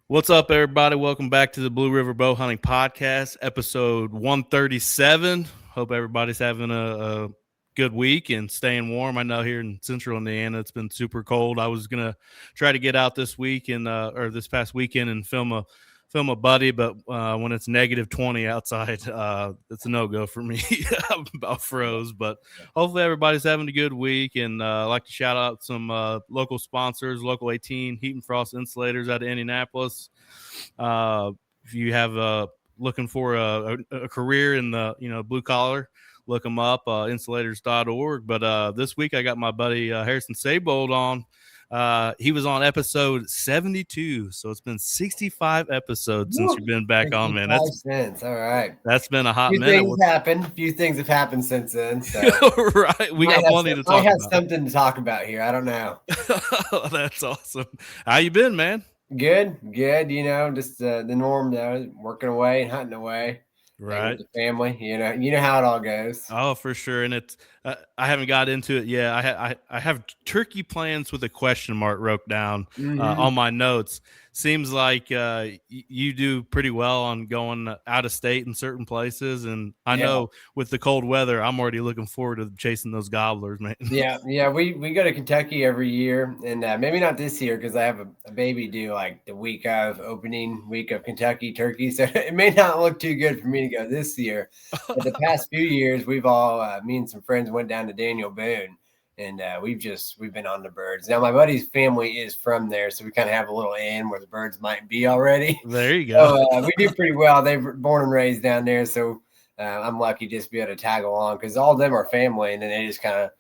What's up, everybody? Welcome back to the Blue River Bow Hunting Podcast, episode 137. Hope everybody's having a good week and staying warm. I know here in central Indiana, it's been super cold. I was going to try to get out this week or this past weekend and film a buddy, but when it's negative 20 outside, it's a no-go for me. I'm about froze, but hopefully everybody's having a good week. And I'd like to shout out some local sponsors, Local 18 Heat and Frost Insulators out of Indianapolis. If you have looking for a career in the blue collar, look them up, insulators.org. But this week I got my buddy Harrison Seybold on. He was on episode 72, so it's been 65 episodes since you've been back on, man. All right. That's been a hot few minute. A few things have happened since then. So right, we got plenty to talk about. I have something to talk about here. I don't know. That's awesome. How you been, man? Good. You know, just the norm. Working away and hunting away. Right, with the family. You know how it all goes. Oh, for sure. And it's I haven't got into it yet. I have turkey plans with a question mark wrote down on my notes. Seems like you do pretty well on going out of state in certain places, and I know with the cold weather, I'm already looking forward to chasing those gobblers, man. Yeah. We go to Kentucky every year, and maybe not this year because I have a baby due like the week of opening week of Kentucky turkey, so it may not look too good for me to go this year. But the past few years, we've all me and some friends went down to Daniel Boone. And we've been on the birds. Now my buddy's family is from there, so we kind of have a little in where the birds might be already. There you go. So we do pretty well. They were born and raised down there, so I'm lucky just to be able to tag along because all of them are family, and then they just kind of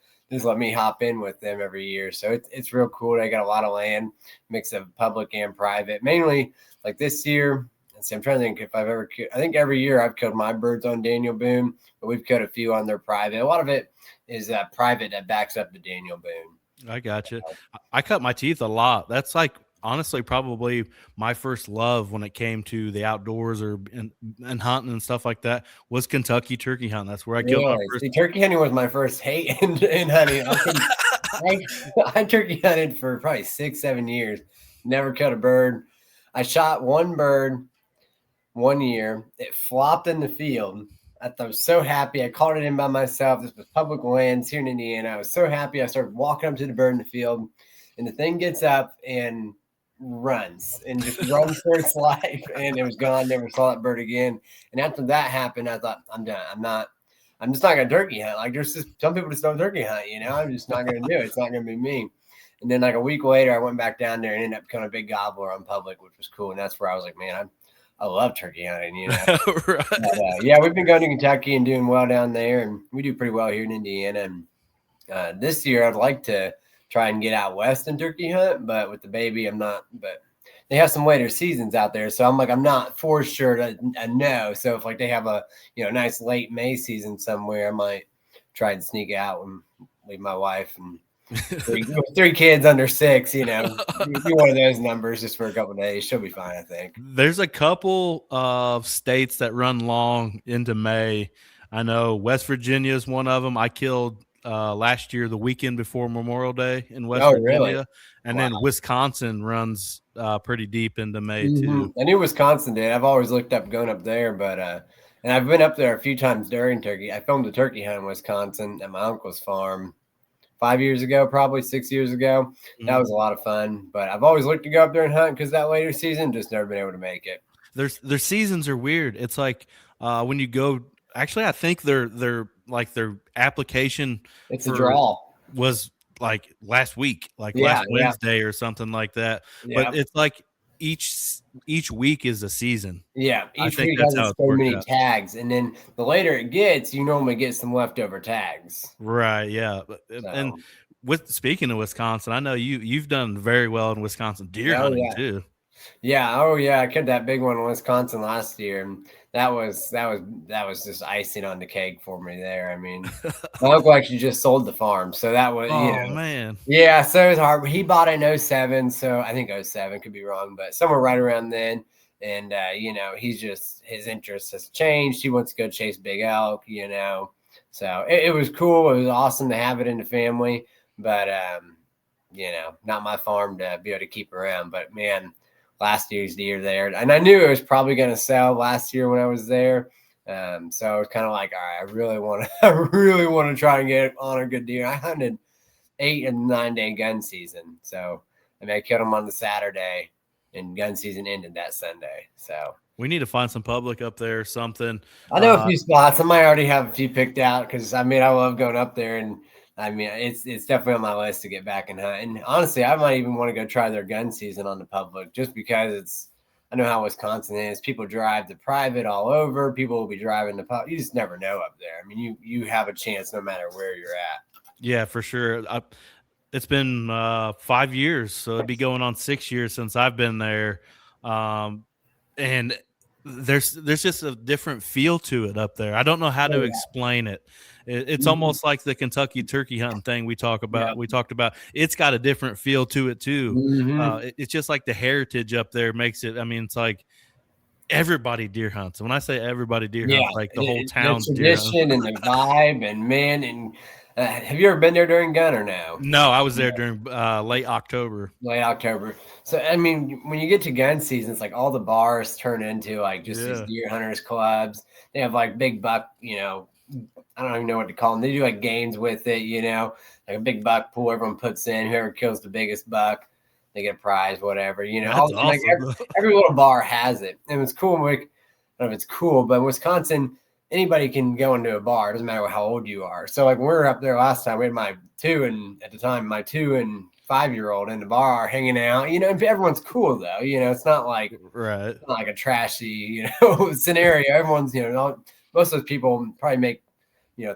let me hop in with them every year. So it's real cool. They got a lot of land, mix of public and private. Mainly like this year. I'm trying to think if I've ever. I think every year I've killed my birds on Daniel Boone, but we've killed a few on their private. A lot of it is private that backs up the Daniel Boone. I got you. I cut my teeth a lot. That's like honestly probably my first love when it came to the outdoors and hunting and stuff like that was Kentucky turkey hunting. That's where I killed my first. See, turkey hunting was my first hate in hunting. I turkey hunted for probably 6-7 years. Never killed a bird. I shot one bird one year. It flopped in the field. I was so happy. I caught it in by myself. This was public lands here in Indiana. I was so happy. I started walking up to the bird in the field, and the thing gets up and runs runs for its life, and it was gone. Never saw that bird again. And after that happened, I thought, I'm done. I'm just not going to turkey hunt. Like there's just some people just don't turkey hunt, I'm just not going to do it. It's not going to be me. And then like a week later, I went back down there and ended up becoming a big gobbler on public, which was cool. And that's where I was like, man, I love turkey hunting, Right. But, we've been going to Kentucky and doing well down there, and we do pretty well here in Indiana. And this year, I'd like to try and get out west and turkey hunt, but with the baby, I'm not. But they have some later seasons out there, so I'm not for sure to know. So if like they have a nice late May season somewhere, I might try and sneak out and leave my wife and. three kids under 6, be one of those numbers just for a couple of days. She'll be fine, I think. There's a couple of states that run long into May. I know West Virginia is one of them. I killed last year the weekend before Memorial Day in West Virginia. Really? And then Wisconsin runs pretty deep into May too. I knew Wisconsin did. I've always looked up going up there, but and I've been up there a few times during turkey. I filmed a turkey hunt in Wisconsin at my uncle's farm 5 years ago, probably 6 years ago. That was a lot of fun, but I've always looked to go up there and hunt because that later season, just never been able to make it. Their seasons are weird. It's like when you go. Actually, I think their application. It's a draw. Was like last week, last Wednesday or something like that. Yeah. But it's like each week is a season. Yeah, each week has so many tags, and then the later it gets, you normally get some leftover tags. Right. Yeah. So. And speaking of Wisconsin, I know you've done very well in Wisconsin deer hunting too. Yeah. Oh yeah. I killed that big one in Wisconsin last year, and that was just icing on the cake for me there. I mean, my uncle actually just sold the farm, so that was man. Yeah, so it was hard. He bought it in 07, so I think 07, could be wrong, but somewhere right around then. And he's just, his interest has changed. He wants to go chase big elk, So it was cool. It was awesome to have it in the family, but not my farm to be able to keep around. But man, last year's deer there, and I knew it was probably going to sell last year when I was there. So I was kind of like, all right, I really want to try and get on a good deer. I hunted 8 and 9 day gun season, so I killed them on the Saturday, and gun season ended that Sunday. So we need to find some public up there or something. I know a few spots. I might already have a few picked out because I love going up there, and it's definitely on my list to get back and hunt. And honestly, I might even want to go try their gun season on the public just because I know how Wisconsin is. People drive the private all over. People will be driving the public. You just never know up there. You have a chance no matter where you're at. Yeah, for sure. It's been 5 years, so it'd be going on 6 years since I've been there. And there's just a different feel to it up there. I don't know how to explain it. It's almost like the Kentucky turkey hunting thing we talked about. It's got a different feel to it too. It's just like the heritage up there makes it. It's like everybody deer hunts. When I say everybody deer hunts, like the whole town's deer hunts. The tradition and the vibe, and man, and have you ever been there during gun or no? No, I was there during late October. So when you get to gun season, it's like all the bars turn into like just these deer hunters clubs. They have like big buck, I don't even know what to call them. They do like games with it, like a big buck pool. Everyone puts in, whoever kills the biggest buck, they get a prize, whatever. That's awesome. Like every little bar has it, and it's cool. I don't know if it's cool, but in Wisconsin, anybody can go into a bar. It doesn't matter how old you are. So like when we were up there last time, we had my 2 and 5-year-old in the bar hanging out. Everyone's cool though. It's not like It's not like a trashy scenario. Everyone's most of those people probably make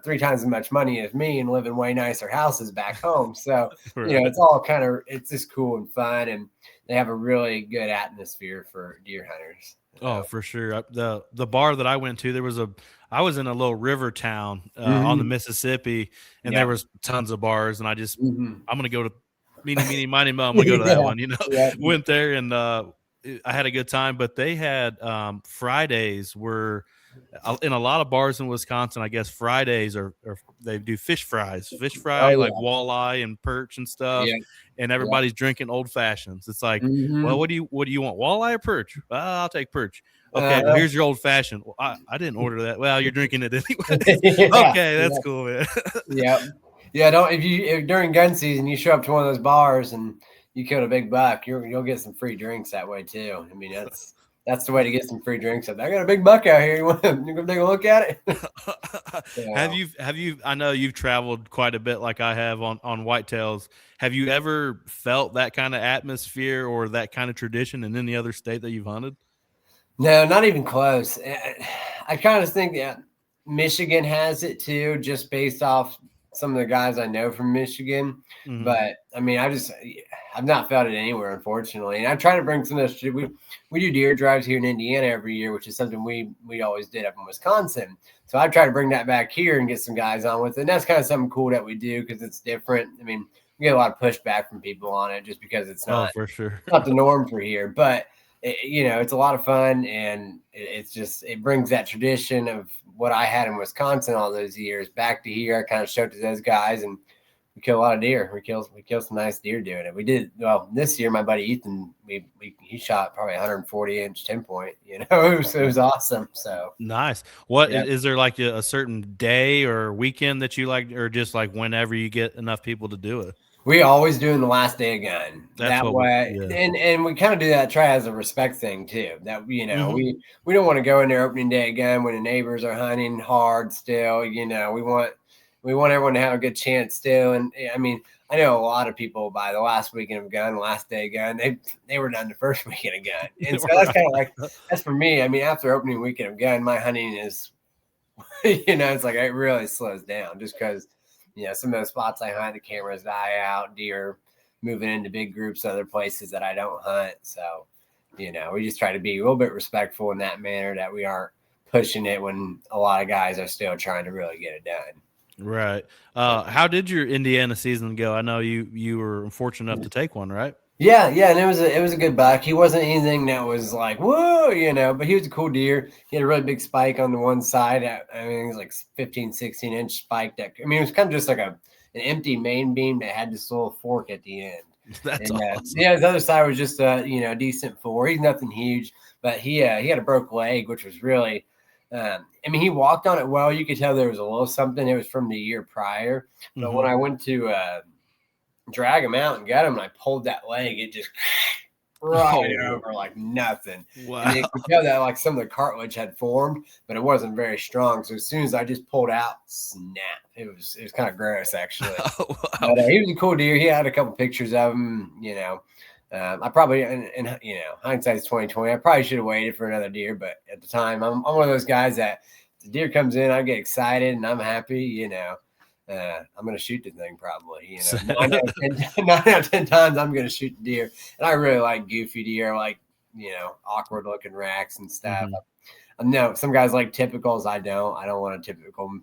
3 times as much money as me and live in way nicer houses back home. So, it's all it's just cool and fun. And they have a really good atmosphere for deer hunters. Oh, for sure. The bar that I went to, I was in a little river town on the Mississippi, and there was tons of bars. And I just, I'm going to go to meeny, miny, mo. I'm going to go to that one, Went there and I had a good time, but they had Fridays were in a lot of bars in Wisconsin. I guess Fridays are they do fish fry, like walleye and perch and stuff. And everybody's drinking old fashions. It's like, well, what do you want? Walleye or perch? I'll take perch. Okay, well, here's your old fashioned. Well, I didn't order that. Well, you're drinking it anyway. Okay, that's cool, man. If during gun season you show up to one of those bars and you killed a big buck, you'll get some free drinks that way too. That's the way to get some free drinks. I got a big buck out here. You go take a look at it? Have you? I know you've traveled quite a bit, like I have on whitetails. Have you ever felt that kind of atmosphere or that kind of tradition in any other state that you've hunted? No, not even close. I kind of think that Michigan has it too, just based off some of the guys I know from Michigan. But I've not felt it anywhere, unfortunately. And I try to bring some of this. We do deer drives here in Indiana every year, which is something we always did up in Wisconsin. So I try to bring that back here and get some guys on with it. And that's kind of something cool that we do because it's different. We get a lot of pushback from people on it just because it's not, for sure, not the norm for here. But it's a lot of fun, and it brings that tradition of what I had in Wisconsin all those years back to here. I kind of showed to those guys, and we kill a lot of deer. We kill some nice deer doing it. We did well this year. My buddy Ethan, he shot probably 140-inch 10-point. It was awesome. So nice. What is there like a certain day or weekend that you like, or just like whenever you get enough people to do it? We always doing the last day of gun that way. And we kind of do that, try as a respect thing too, that, we don't want to go in there opening day of gun when the neighbors are hunting hard still, we want everyone to have a good chance still. And I know a lot of people by the last weekend of gun, last day of gun, they were done the first weekend of gun. And so that's kind of like, that's for me. After opening weekend of gun, my hunting is, it's like, it really slows down just because, some of those spots I hunt, the cameras die out, deer moving into big groups, other places that I don't hunt. So, we just try to be a little bit respectful in that manner, that we aren't pushing it when a lot of guys are still trying to really get it done. Right. How did your Indiana season go? I know you were fortunate enough to take one, right? Yeah, and it was a good buck. He wasn't anything that was like, whoa, but he was a cool deer. He had a really big spike on the one side. It was like 15, 16-inch spike. It was kind of just like an empty main beam that had this little fork at the end. That's And awesome. yeah, his other side was just a decent 4. He's nothing huge, but he had a broke leg, which was really. He walked on it well. You could tell there was a little something. It was from the year prior, but when I went to drag him out and get him, and I pulled that leg, it just over like nothing. Wow. And you could tell that like some of the cartilage had formed, but it wasn't very strong. So as soon as I just pulled out, snap. It was kind of gross actually. Oh, wow. But he was a cool deer. He had a couple pictures of him. I probably, in hindsight's 2020. I probably should have waited for another deer, but at the time, I'm one of those guys that the deer comes in, I get excited and I'm happy. I'm going to shoot the thing probably. 9 out of 10 times I'm going to shoot the deer, and I really like goofy deer, like awkward looking racks and stuff. No, some guys like typicals. I don't want a typical.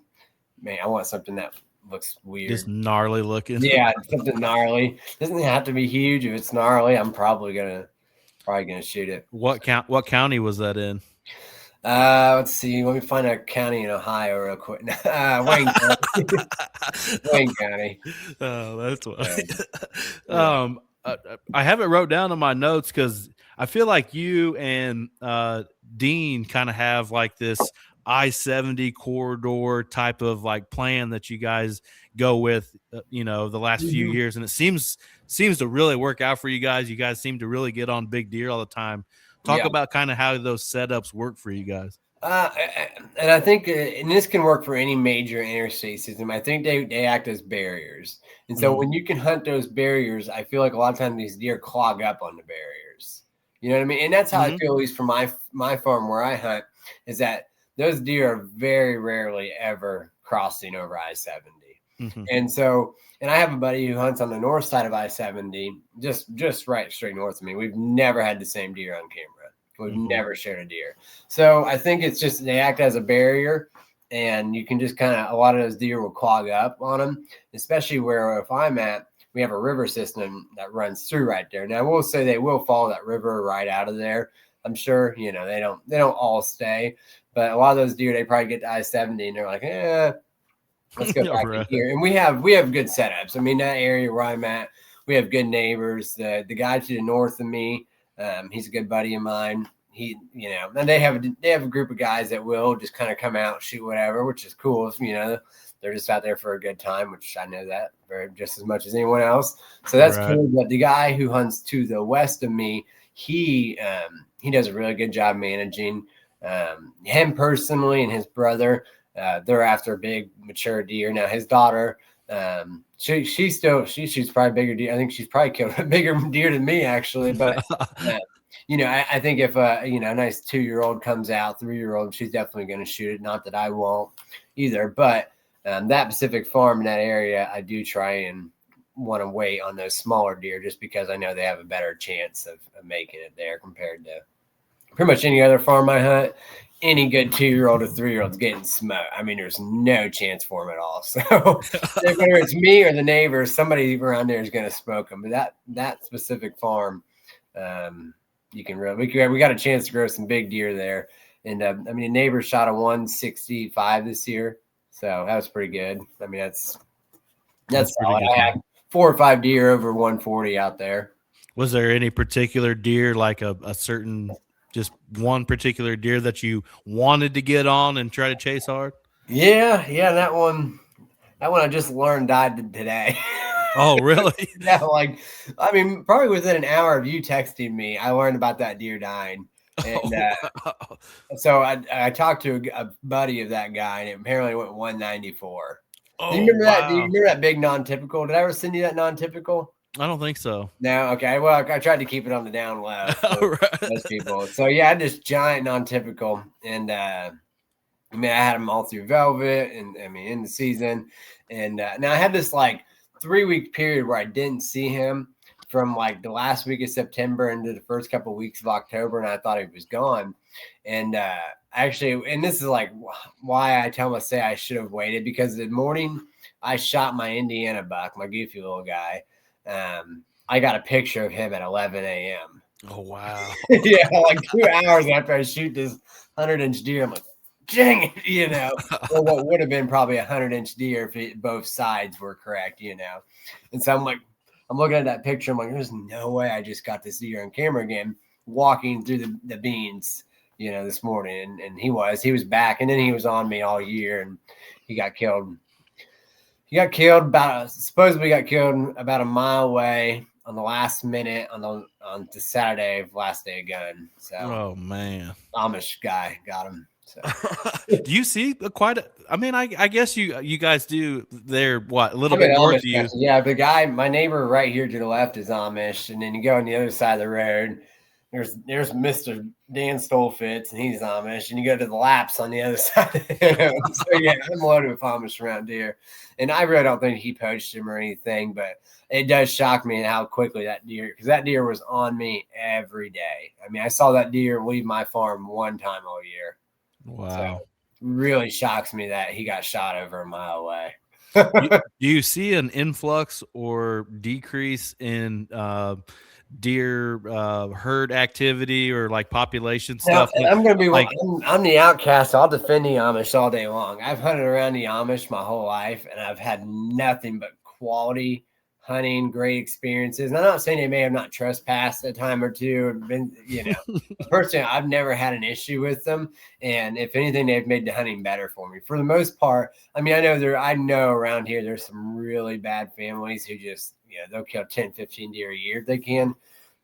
Man, I want something that looks weird, just gnarly looking. Yeah, something gnarly. Doesn't have to be huge. If it's gnarly, I'm probably gonna shoot it. What county was that in? Let's see. Let me find a county in Ohio real quick. Wayne County. Wayne County. Oh, that's funny. I have it wrote down in my notes because I feel like you and Dean kind of have like this I-70 corridor type of like plan that you guys go with, the last few years, and it seems to really work out for you guys. You guys seem to really get on big deer all the time. Talk about kind of how those setups work for you guys. And I think, and this can work for any major interstate system. I think they act as barriers, and so when you can hunt those barriers, I feel like a lot of times these deer clog up on the barriers. You know what I mean? And that's how I feel, at least for my farm where I hunt, is that those deer are very rarely ever crossing over I-70. And so, and I have a buddy who hunts on the north side of I-70, just right straight north of me. We've never had the same deer on camera. We've never shared a deer. So I think it's just they act as a barrier, and you can just kind of, a lot of those deer will clog up on them, especially where if I'm at, we have a river system that runs through right there. Now, we'll say they will follow that river right out of there. I'm sure, they don't all stay, but a lot of those deer, they probably get to I-70 and they're like, let's go back in here. And we have good setups. I mean, that area where I'm at, we have good neighbors. The guy to the north of me, he's a good buddy of mine. And they have a group of guys that will just kind of come out, shoot whatever, which is cool. They're just out there for a good time, which I know that just as much as anyone else. So that's cool. But the guy who hunts to the west of me, he does a really good job managing him personally, and his brother. They're after big mature deer. Now his daughter, she shoots probably bigger deer. I think she's probably killed a bigger deer than me actually. But I think if a nice 2-year-old comes out, 3-year-old, she's definitely going to shoot it. Not that I won't either, but that Pacific farm in that area, I do try and want to wait on those smaller deer just because I know they have a better chance of making it there compared to pretty much any other farm I hunt. Any good 2-year-old or 3-year-old's getting smoked. I mean, there's no chance for them at all. So whether it's me or the neighbors, somebody around there is going to smoke them. But that specific farm, we got a chance to grow some big deer there. And the neighbor shot a 165 this year, so that was pretty good. I mean, that's solid. I had 4 or 5 deer over 140 out there. Was there any particular deer, like a certain, just one particular deer that you wanted to get on and try to chase hard? Yeah, that one I just learned died today. Oh, really? Yeah, probably within an hour of you texting me, I learned about that deer dying. And so I talked to a buddy of that guy, and it apparently went 194. Oh, do you remember that? Do you remember that big non-typical? Did I ever send you that non-typical? I don't think so. No, okay. Well, I tried to keep it on the down low for those people. So yeah, I had this giant non-typical, and I had them all through velvet, and in the season, and now I had this 3-week period where I didn't see him from the last week of September into the first couple of weeks of October, and I thought he was gone. And and this is why I tell myself I should have waited, because the morning I shot my Indiana buck, my goofy little guy, I got a picture of him at 11 a.m. Oh, wow. Yeah, 2 hours after I shoot this 100-inch deer, I'm like, dang it, or what would have been probably a 100-inch deer if both sides were correct, And so I'm like, I'm looking at that picture. I'm like, there's no way I just got this deer on camera again, walking through the beans, this morning. And he was back, and then he was on me all year, and he got killed. Supposedly got killed about a mile away on the last minute on the Saturday of last day of gun. So, oh man, Amish guy got him. So. Do you see I guess you guys do there, what, a little I'm bit an north Amish of you? person. Yeah, the guy, my neighbor right here to the left is Amish, and then you go on the other side of the road. There's Mr. Dan Stolfitz, and he's Amish, and you go to the Laps on the other side. So yeah, I'm loaded with Amish around here, and I really don't think he poached him or anything, but it does shock me how quickly that deer was on me every day. I mean, I saw that deer leave my farm one time all year. Wow. So really shocks me that he got shot over a mile away. Do you see an influx or decrease in deer herd activity or like population stuff? Now, I'm going to be I'm the outcast. I'll defend the Amish all day long. I've hunted around the Amish my whole life, and I've had nothing but quality hunting, great experiences. And I'm not saying they may have not trespassed a time or two or been, personally, I've never had an issue with them. And if anything, they've made the hunting better for me. For the most part, I mean, I know around here there's some really bad families who just, they'll kill 10, 15 deer a year if they can.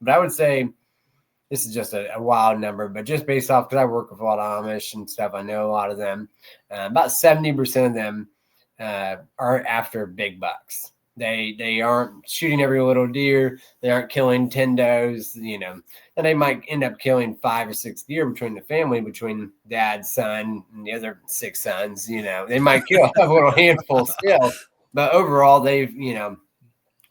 But I would say this is just a wild number, but just based off, because I work with a lot of Amish and stuff, I know a lot of them. About 70% of them are after big bucks. They aren't shooting every little deer. They aren't killing 10 does, and they might end up killing 5 or 6 deer between the family, between dad, son, and the other 6 sons. They might kill a little handful still, but overall, they've,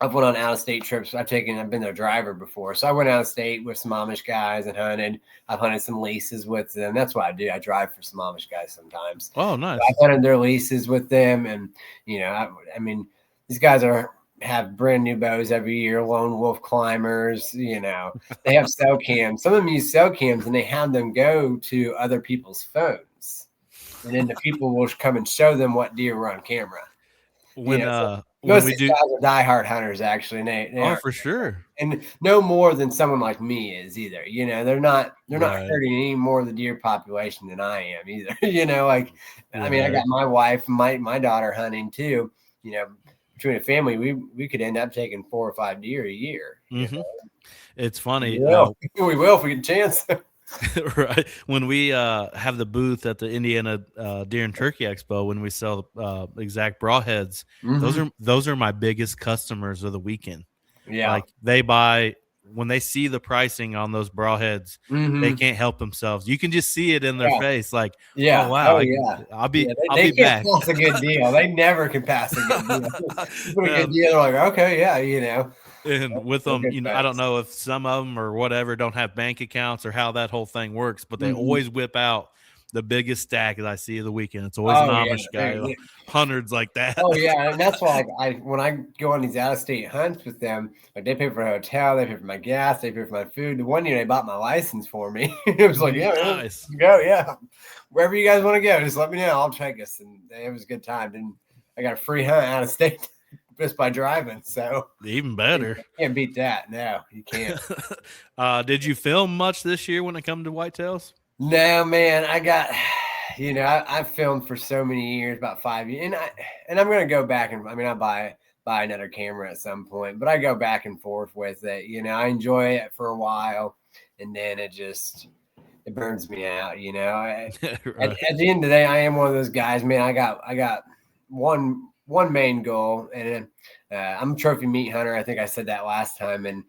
I've went on out-of-state trips. I've been their driver before. So I went out-of-state with some Amish guys and hunted. I've hunted some leases with them. That's what I do. I drive for some Amish guys sometimes. Oh, nice. So I've hunted their leases with them. And, I mean, these guys have brand new bows every year, lone wolf climbers, they have cell cams. Some of them use cell cams, and they have them go to other people's phones. And then the people will come and show them what deer were on camera. When most we of these guys are diehard hunters, actually. And they for sure, and no more than someone like me is either. They're not hurting any more of the deer population than I am either. I mean, I got my wife, my daughter hunting too. Between a family, we could end up taking 4 or 5 deer a year. Mm-hmm. It's funny. We will if we get a chance. Right. When we have the booth at the Indiana Deer and Turkey Expo, when we sell exact broadheads, those are my biggest customers of the weekend. Yeah. Like they buy when they see the pricing on those broadheads, they can't help themselves. You can just see it in their face. Like, oh wow, I'll be back. Pass a good deal. They never can pass a good deal. You put a good deal, they're like, okay, yeah, And with them, I don't know if some of them or whatever don't have bank accounts or how that whole thing works, but they always whip out the biggest stack that I see of the weekend. It's always an Amish guy, hundreds like that. Oh yeah, and that's why when I go on these out-of-state hunts with them, like they pay for a hotel, they pay for my gas, they pay for my food. The one year they bought my license for me. It was like, nice. Go, wherever you guys want to go, just let me know. I'll take us, and it was a good time. And I got a free hunt out of state. Just by driving, so even better. You can't beat that. No, you can't. Did you film much this year when it comes to whitetails? No, man. I got, I've filmed for so many years, about 5 years, and I'm gonna go back and I buy another camera at some point, but I go back and forth with it. I enjoy it for a while, and then it burns me out. Right. At the end of the day, I am one of those guys, man. I got one main goal, and I'm a trophy meat hunter. I think I said that last time, and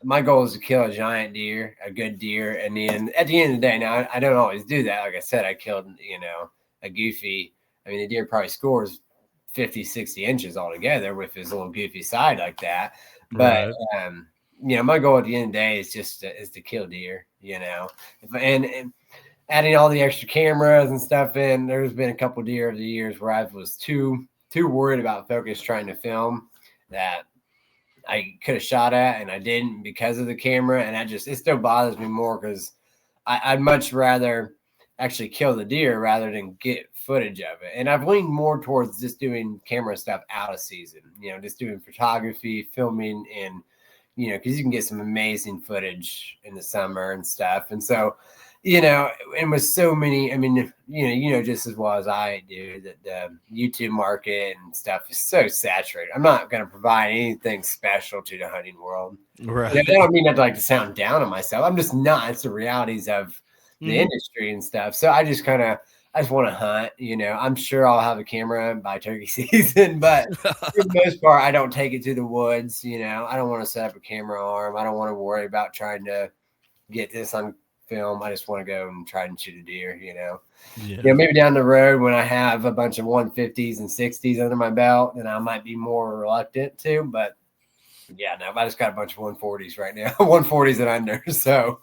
my goal is to kill a giant deer, a good deer, and then at the end of the day, now I don't always do that. Like I said, I killed a goofy. I mean, the deer probably scores 50, 60 inches altogether with his little goofy side like that. But my goal at the end of the day is just to kill deer. And adding all the extra cameras and stuff in, there's been a couple deer over the years where I was too worried about focus trying to film that I could have shot at, and I didn't because of the camera. And it still bothers me more because I'd much rather actually kill the deer rather than get footage of it. And I've leaned more towards just doing camera stuff out of season, just doing photography, filming, and, because you can get some amazing footage in the summer and stuff. And so, and with so many, I mean, just as well as I do, that the YouTube market and stuff is so saturated. I'm not going to provide anything special to the hunting world. Right. I don't mean that to sound down on myself. I'm just not. It's the realities of the industry and stuff. So I just want to hunt. I'm sure I'll have a camera by turkey season, but for the most part, I don't take it to the woods. I don't want to set up a camera arm. I don't want to worry about trying to get this on film. I just want to go and try and shoot a deer. Maybe down the road when I have a bunch of 150s and 60s under my belt, then I might be more reluctant to. But yeah, no, I just got a bunch of 140s right now, 140s and under. So,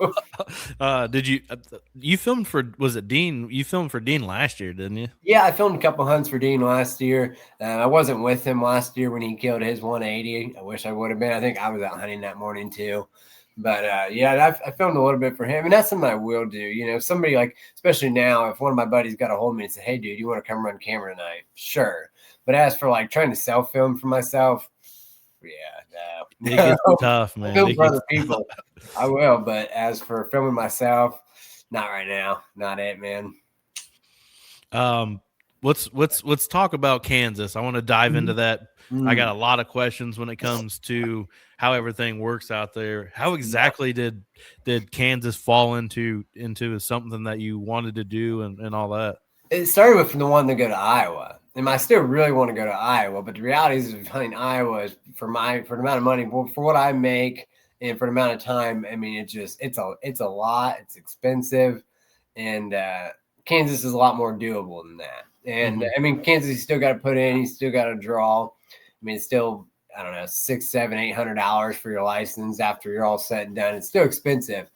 did you filmed for, was it Dean? You filmed for Dean last year, didn't you? Yeah, I filmed a couple hunts for Dean last year. I wasn't with him last year when he killed his 180. I wish I would have been. I think I was out hunting that morning too. But yeah, I filmed a little bit for him, and that's something I will do. If somebody especially now, if one of my buddies got a hold of me and said, "Hey, dude, you want to come run camera tonight?" Sure. But as for trying to self film for myself, yeah, no. It gets tough, man. Film for other people, I will. But as for filming myself, not right now. Not it, man. Let's talk about Kansas. I want to dive into that. I got a lot of questions when it comes to how everything works out there. How exactly did Kansas fall into something that you wanted to do and all that? It started with the one to go to Iowa. And I still really want to go to Iowa, but the reality is hunting Iowa is for the amount of money, for what I make and for the amount of time. I mean, it's a lot. It's expensive, and Kansas is a lot more doable than that. And I mean, Kansas, you still got to put in, you still got to draw. I mean, it's still, I don't know, $600, $700, $800 for your license after you're all set and done. It's still expensive.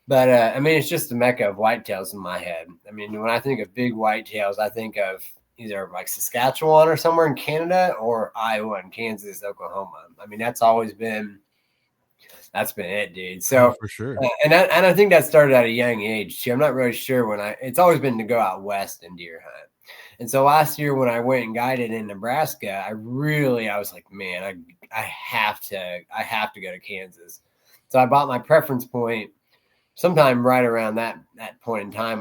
But, I mean, it's just the mecca of whitetails in my head. I mean, when I think of big whitetails, I think of either Saskatchewan or somewhere in Canada, or Iowa and Kansas, Oklahoma. I mean, that's been it, dude. So for sure. And I think that started at a young age too. I'm not really sure it's always been to go out west and deer hunt. And so last year when I went and guided in Nebraska, I was like, man, I have to go to Kansas. So I bought my preference point sometime right around that point in time.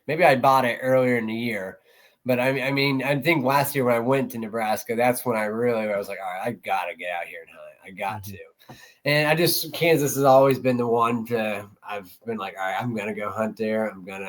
Maybe I bought it earlier in the year. But I mean, I think last year when I went to Nebraska, that's when I was like, all right, I got to get out here and hunt. I got to. And Kansas has always been the one I've been like, all right, I'm going to go hunt there. I'm going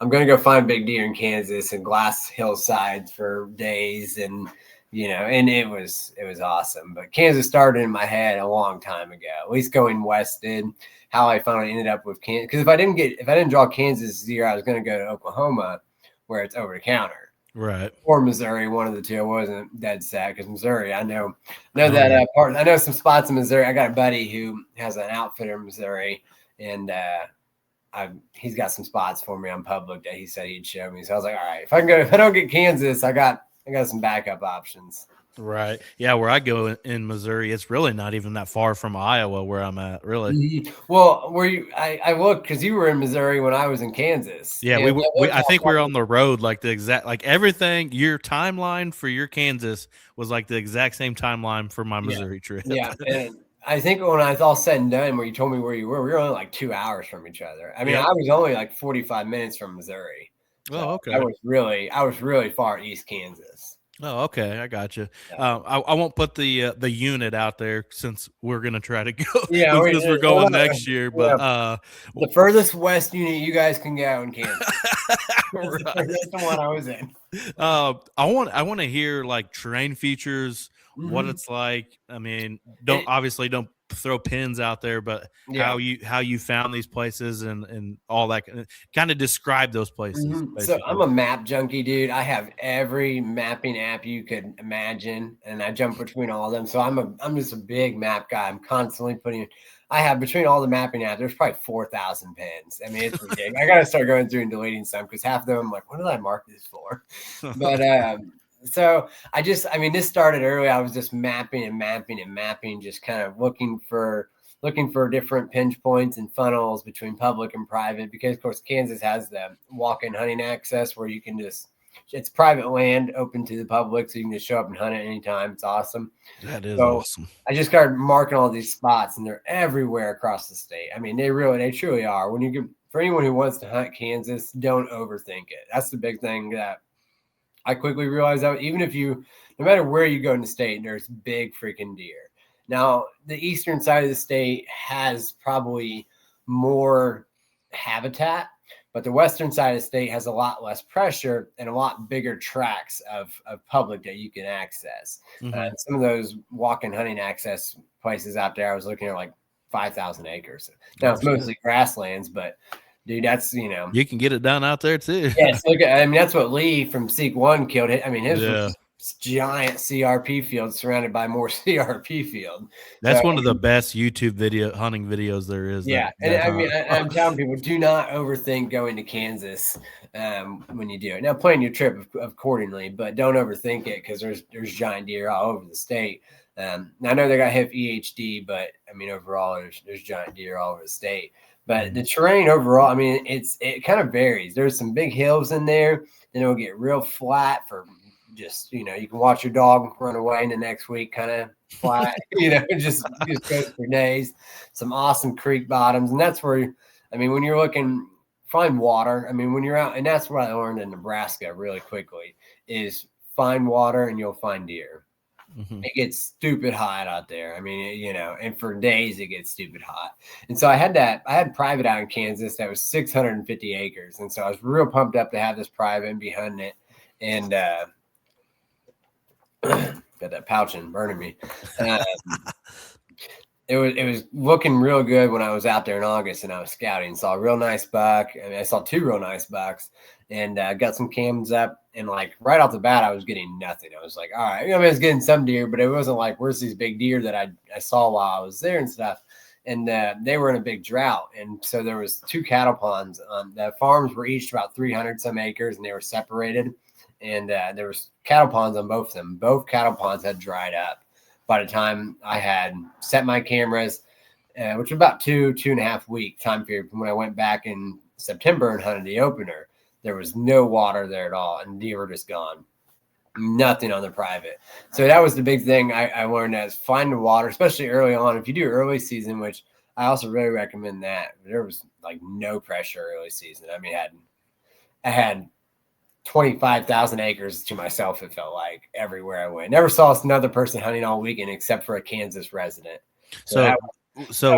to go find big deer in Kansas and glass hillsides for days. And, and it was awesome. But Kansas started in my head a long time ago, at least going west did. How I finally ended up with Kansas. Because if I didn't draw Kansas this year, I was going to go to Oklahoma, where it's over the counter, right? Or Missouri, one of the two. I wasn't dead sad because Missouri, I know that part. I know some spots in Missouri. I got a buddy who has an outfitter in Missouri, and he's got some spots for me on public that he said he'd show me. So I was like, all right, if I don't get Kansas, I got some backup options. Right. Yeah, where I go in Missouri, it's really not even that far from Iowa where I'm at, really. Well, I looked because you were in Missouri when I was in Kansas. Yeah, I think we were on the road, everything, your timeline for your Kansas was like the exact same timeline for my Missouri trip. Yeah, and I think when I was all said and done, where you told me where you were, we were only like 2 hours from each other. I mean, I was only like 45 minutes from Missouri. So oh, okay. I was really far east Kansas. Oh, okay, I got you. I won't put the unit out there since we're gonna try to go. Yeah, because we're going next year. But the furthest west unit you guys can go in Kansas. Right. That's the one I was in. I want to hear terrain features, what it's like. I mean, don't throw pins out there, but how you found these places and all that. Kind of describe those places. So I'm a map junkie, dude. I have every mapping app you could imagine, and I jump between all of them. So I'm just a big map guy. I'm constantly I have between all the mapping apps, there's probably 4,000 pins. I mean, it's ridiculous. I got to start going through and deleting some because half of them I'm like, what did I mark this for? But So this started early. I was just mapping, just kind of looking for different pinch points and funnels between public and private, because of course Kansas has the walk-in hunting access where you can it's private land open to the public, so you can just show up and hunt at any time. It's awesome. That is awesome. I just started marking all these spots, and they're everywhere across the state. I mean, they truly are. For anyone who wants to hunt Kansas, don't overthink it. That's the big thing that I quickly realized, that even if no matter where you go in the state, there's big freaking deer. Now, the eastern side of the state has probably more habitat, but the western side of the state has a lot less pressure and a lot bigger tracts of public that you can access. Mm-hmm. Some of those walk-in hunting access places out there, I was looking at like 5,000 acres. Now, it's mostly grasslands, but dude, that's, you can get it done out there too. Yes, that's what Lee from Seek One killed it. I mean, his was giant CRP field surrounded by more CRP field. That's one of the best YouTube hunting videos there is. Yeah, I'm telling people, do not overthink going to Kansas when you do it. Now, plan your trip accordingly, but don't overthink it, because there's giant deer all over the state. I know they got HIF EHD, but I mean, overall, there's giant deer all over the state. But the terrain overall, I mean, it kind of varies. There's some big hills in there, then it'll get real flat for just, you can watch your dog run away, and the next week kind of flat, just goes for days. Some awesome creek bottoms. And that's where, when you're looking, find water. When you're out, and that's what I learned in Nebraska really quickly, is find water and you'll find deer. Mm-hmm. It gets stupid hot out there. And for days it gets stupid hot. And so I had private out in Kansas that was 650 acres. And so I was real pumped up to have this private and be hunting it. And got that pouching burning me. It was looking real good when I was out there in August and I was scouting. Saw a real nice buck. I saw two real nice bucks, and got some cams up. And like right off the bat, I was getting nothing. I was like, all right, I was getting some deer, but it wasn't like, where's these big deer that I saw while I was there and stuff. And they were in a big drought. And so there was two cattle ponds. The farms were each about 300 some acres, and they were separated. And there was cattle ponds on both of them. Both cattle ponds had dried up by the time I had set my cameras, which was about 2.5 week time period from when I went back in September and hunted the opener. There was no water there at all, and deer were just gone. Nothing on the private. So that was the big thing I learned, as find the water, especially early on. If you do early season, which I also really recommend that, there was like no pressure early season. I had 25,000 acres to myself, it felt like, everywhere I went. Never saw another person hunting all weekend except for a Kansas resident. So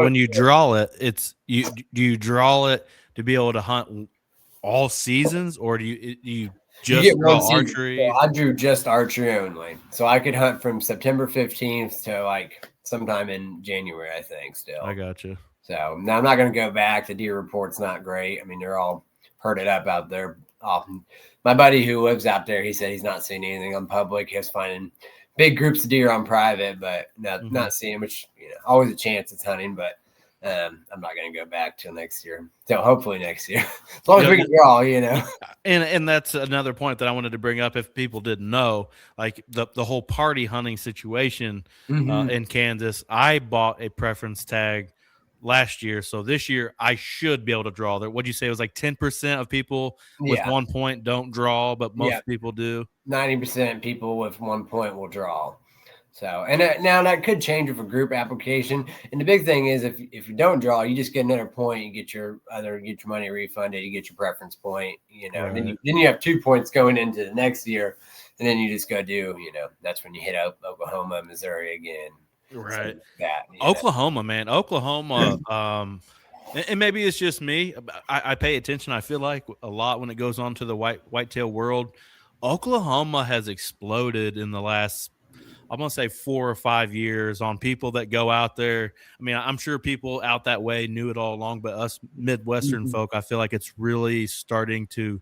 when you draw it, do you draw it to be able to hunt all seasons, or do you just draw archery? So I drew just archery only. So I could hunt from September 15th to like sometime in January, I think, still. I got you. So now I'm not going to go back. The deer report's not great. They're all herded up out there. My buddy who lives out there, he said he's not seeing anything on public. He's finding big groups of deer on private, but not seeing, which, always a chance it's hunting, but I'm not going to go back till next year. So hopefully next year, as long as we can draw, And that's another point that I wanted to bring up. If people didn't know, like the whole party hunting situation in Kansas, I bought a preference tag last year, so this year I should be able to draw there. What'd you say? It was like 10% of people with 1 point don't draw, but most people do. 90% people with 1 point will draw. So, and now that could change with a group application. And the big thing is, if you don't draw, you just get another point. You get your money refunded. You get your preference point. Right. Then you have 2 points going into the next year, and then you just go do. That's when you hit Oklahoma, Missouri again. Right. Oklahoma, man. Oklahoma. And maybe it's just me. I pay attention, I feel like, a lot when it goes on to the whitetail world. Oklahoma has exploded in the last, I'm going to say 4 or 5 years, on people that go out there. I'm sure people out that way knew it all along, but us Midwestern folk, I feel like it's really starting to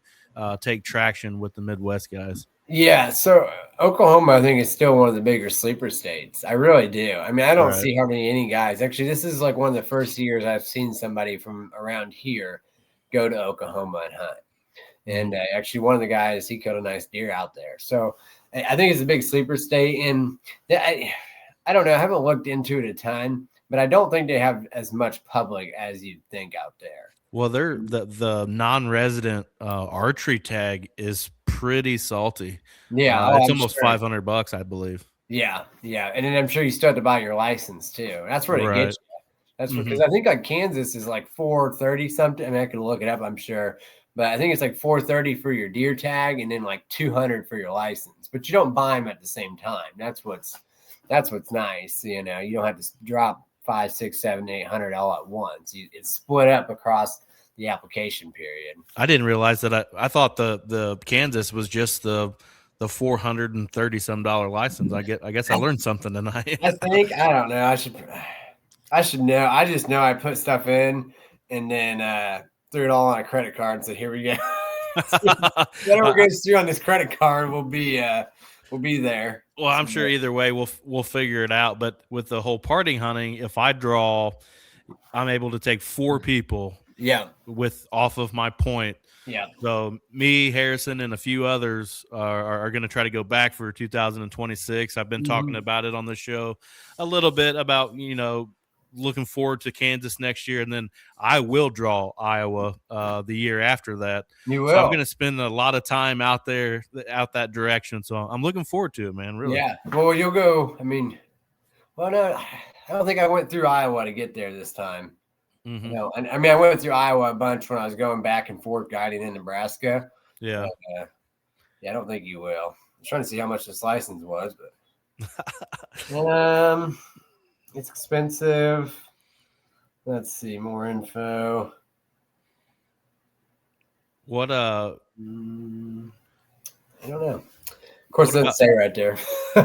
take traction with the Midwest guys. Yeah, so Oklahoma, I think, is still one of the bigger sleeper states. I really do. I don't see hardly any guys. Actually, this is like one of the first years I've seen somebody from around here go to Oklahoma and hunt. And actually, one of the guys, he killed a nice deer out there. So I think it's a big sleeper state, and I don't know. I haven't looked into it a ton, but I don't think they have as much public as you'd think out there. Well, they're the non-resident archery tag is pretty salty. Yeah, It's I'm almost sure. $500, I believe. Yeah, and then I'm sure you still have to buy your license too. That's where they get Right. you. That's because I think like Kansas is like 430 something. I mean, I can look it up, I'm sure, but I think it's like 430 for your deer tag, and then like 200 for your license. But you don't buy them at the same time. That's what's nice. You don't have to drop 5, 6, 7, 800 all at once. It's split up across the application period. I didn't realize that. I thought the Kansas was just the $430 license. I guess I learned something tonight. I think I don't know. I should know. I just know I put stuff in and then threw it all on a credit card and said, "Here we go." Whatever goes through on this credit card will be there. Well, I'm sure either way we'll figure it out. But with the whole parting hunting, if I draw, I'm able to take 4 people. Yeah. With off of my point. Yeah. So me, Harrison, and a few others are going to try to go back for 2026. I've been talking about it on the show a little bit about, looking forward to Kansas next year. And then I will draw Iowa the year after that. You will. So I'm going to spend a lot of time out there, out that direction. So I'm looking forward to it, man. Really. Yeah. Well, you'll go. I mean, well, no, I don't think I went through Iowa to get there this time. Mm-hmm. No, I mean, I went through Iowa a bunch when I was going back and forth guiding in Nebraska. Yeah. But, I don't think you will. I'm trying to see how much this license was, but it's expensive. Let's see more info. What I don't know. Of course, it doesn't say right there.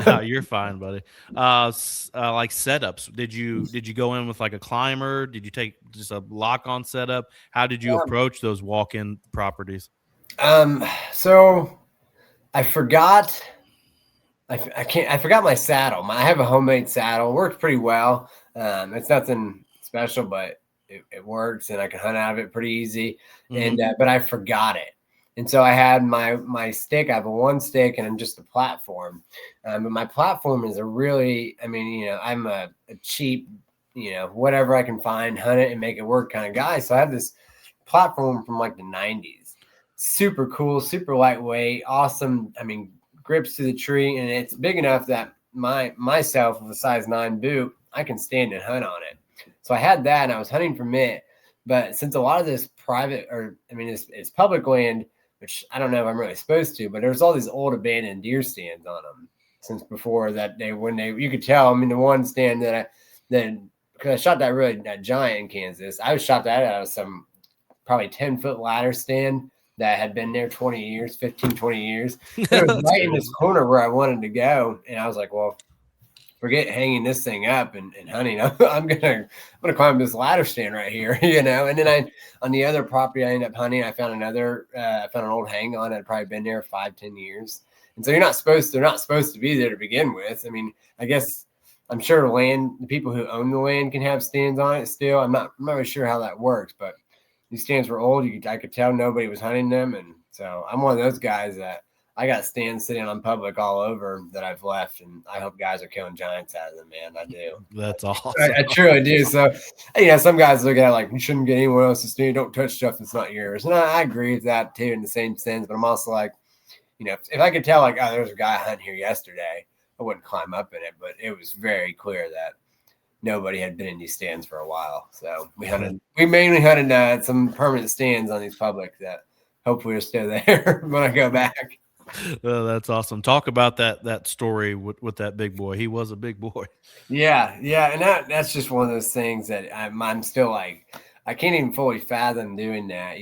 No, you're fine, buddy. Like setups. Did you go in with like a climber? Did you take just a lock-on setup? How did you approach those walk-in properties? So I forgot. I forgot my saddle. I have a homemade saddle. It works pretty well. It's nothing special, but it works, and I can hunt out of it pretty easy. Mm-hmm. And but I forgot it. And so I had my stick. I have a 1 stick and I'm just a platform. But my platform is I'm a cheap, whatever I can find, hunt it and make it work kind of guy. So I have this platform from like the 90s. Super cool, super lightweight, awesome. I mean, grips to the tree, and it's big enough that myself with a size 9 boot, I can stand and hunt on it. So I had that, and I was hunting from it. But since a lot of this it's public land, which I don't know if I'm really supposed to, but there's all these old abandoned deer stands on them since before that you could tell. I mean, the one stand because I shot that giant in Kansas, I shot that out of some probably 10-foot ladder stand that had been there 20 years. It was right in this corner where I wanted to go. And I was like, well, forget hanging this thing up and hunting. I'm gonna climb this ladder stand right here, And then on the other property I ended up hunting, I found I found an old hang on that had probably been there 5-10 years. And so they're not supposed to be there to begin with. I mean, I guess I'm sure the people who own the land can have stands on it still. I'm not really sure how that works, but these stands were old. I could tell nobody was hunting them, and so I'm one of those guys that I got stands sitting on public all over that I've left, and I hope guys are killing giants out of them, man. I do. That's awesome. I truly do. So, some guys look at it like, you shouldn't get anyone else's stand. Don't touch stuff that's not yours. And I agree with that too in the same sense, but I'm also like, if I could tell like, oh, there's a guy hunting here yesterday, I wouldn't climb up in it, but it was very clear that nobody had been in these stands for a while. So we mainly hunted some permanent stands on these public that hopefully are still there when I go back. Oh, that's awesome. Talk about that story with that big boy. He was a big boy. Yeah. And that's just one of those things that I'm still like, I can't even fully fathom doing that,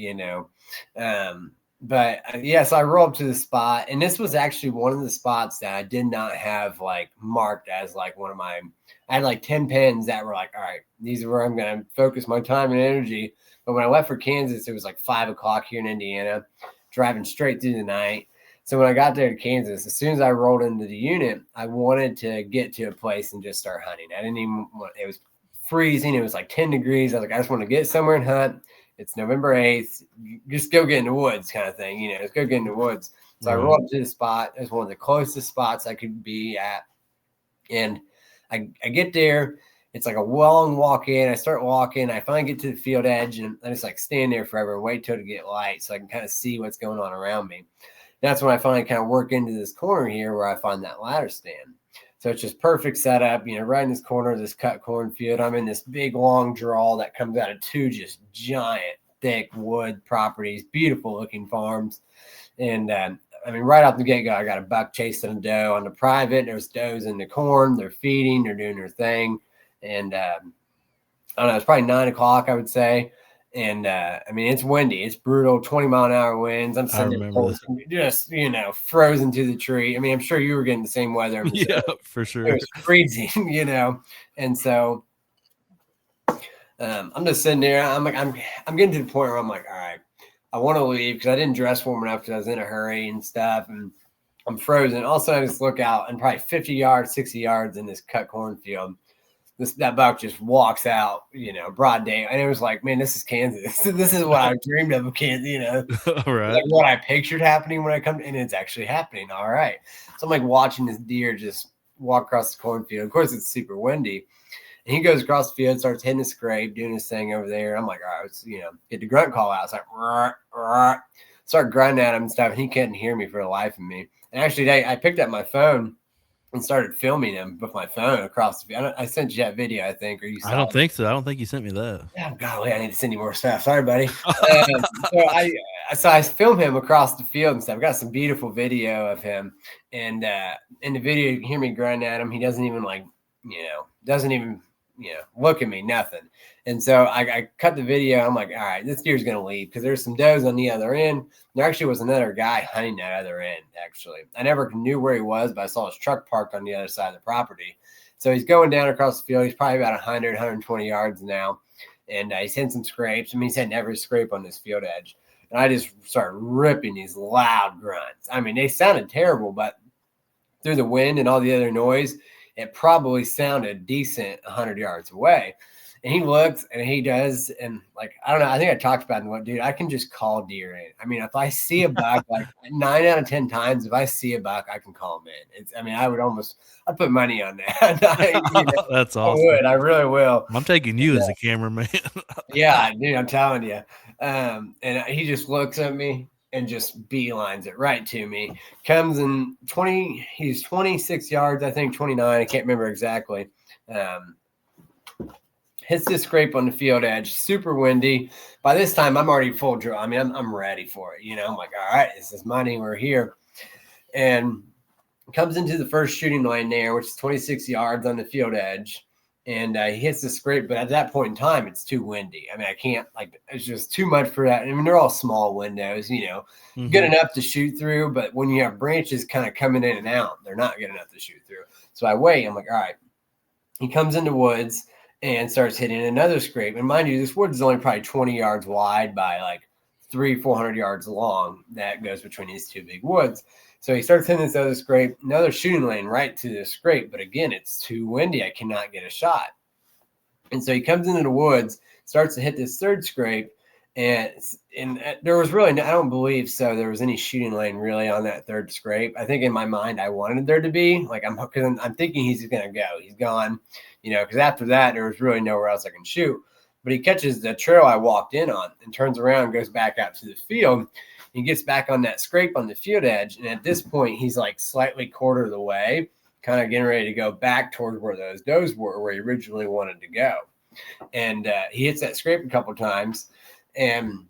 But so I rolled up to the spot, and this was actually one of the spots that I did not have like marked as like one of my. I had like 10 pins that were like, all right, these are where I'm going to focus my time and energy. But when I left for Kansas, it was like 5 o'clock here in Indiana, driving straight through the night. So when I got there to Kansas, as soon as I rolled into the unit, I wanted to get to a place and just start hunting. I didn't even want. It was freezing. It was like 10 degrees. I was like, I just want to get somewhere and hunt It's November 8th. Just go get in the woods kind of thing. You know, just go get in the woods. So I roll up to the spot. It's one of the closest spots I could be at. And I get there. It's like a long walk in. I start walking. I finally get to the field edge, and I just like stand there forever and wait till to get light so I can kind of see what's going on around me. That's when I finally kind of work into this corner here where I find that ladder stand. So it's just perfect setup, you know, right in this corner of this cut cornfield. I'm in this big long draw that comes out of two just giant, thick wood properties, beautiful looking farms. And I mean, right off the get-go, I got a buck chasing a doe on the private. There's does in the corn. They're feeding. They're doing their thing. And I don't know, it's probably 9 o'clock, I would say. And I mean, it's windy. It's brutal, 20-mile-an-hour winds. I'm sitting there just, you know, frozen to the tree. I mean, I'm sure you were getting the same weather. Yeah, for sure. It was freezing, you know. And so I'm just sitting there. I'm getting to the point where I'm like, all right, I want to leave because I didn't dress warm enough because I was in a hurry and stuff. And I'm frozen. All of a sudden, I just look out and probably 50 yards, 60 yards in this cut cornfield. That buck just walks out, you know, broad day. And it was like, man, this is Kansas. This is what I dreamed of Kansas, you know. Right. Like what I pictured happening when I come, and it's actually happening. All right. So I'm like watching this deer just walk across the cornfield. Of course, it's super windy. And he goes across the field, starts hitting the scrape, doing his thing over there. I'm like, all right, let's, you know, get the grunt call out. It's like, rah, rah. Start grunting at him and stuff. And he couldn't hear me for the life of me. And actually, I picked up my phone and started filming him with my phone across the field. I sent you that video, I think, or you saw I don't think so. I don't think you sent me that. Oh, golly, I need to send you more stuff. Sorry, buddy. So I filmed him across the field and stuff. I got some beautiful video of him. And in the video, you can hear me grunting at him. He doesn't even look at me, nothing. And so I cut the video. I'm like, all right, this deer's going to leave because there's some does on the other end. There actually was another guy hunting that other end, actually. I never knew where he was, but I saw his truck parked on the other side of the property. So he's going down across the field. He's probably about 100, 120 yards now. And he's hitting some scrapes. I mean, he's hitting every scrape on this field edge. And I just started ripping these loud grunts. I mean, they sounded terrible, but through the wind and all the other noise, it probably sounded decent 100 yards away. And he looks and he does. And like, I don't know. I think I talked about it. Dude, I can just call deer in. I mean, if I see a buck, like 9 out of 10 times, if I see a buck, I can call him in. I'd put money on that. That's awesome. I would. I really will. I'm taking you as a cameraman. Yeah, dude, I'm telling you. And he just looks at me and just beelines it right to me. Comes in he's 26 yards, I think 29. I can't remember exactly. Hits this scrape on the field edge, super windy. By this time, I'm already full draw. I mean, I'm ready for it. You know, I'm like, all right, this is money. We're here. And comes into the first shooting lane there, which is 26 yards on the field edge. And he hits the scrape, but at that point in time, it's too windy. I mean, I can't, like, it's just too much for that. I mean, they're all small windows, you know, good enough to shoot through. But when you have branches kind of coming in and out, they're not good enough to shoot through. So I wait. I'm like, all right. He comes into woods and starts hitting another scrape. And mind you, this woods is only probably 20 yards wide by like 400 yards long. That goes between these two big woods. So he starts hitting this other scrape, another shooting lane right to the scrape. But again, it's too windy. I cannot get a shot. And so he comes into the woods, starts to hit this third scrape. And there was really, I don't believe so, there was any shooting lane really on that third scrape. I think in my mind, I wanted there to be. Like, I'm thinking he's going to go. He's gone, you know, because after that, there was really nowhere else I can shoot. But he catches the trail I walked in on and turns around and goes back out to the field. He gets back on that scrape on the field edge. And at this point, he's like slightly quarter of the way, kind of getting ready to go back towards where those does were, where he originally wanted to go. And he hits that scrape a couple times. And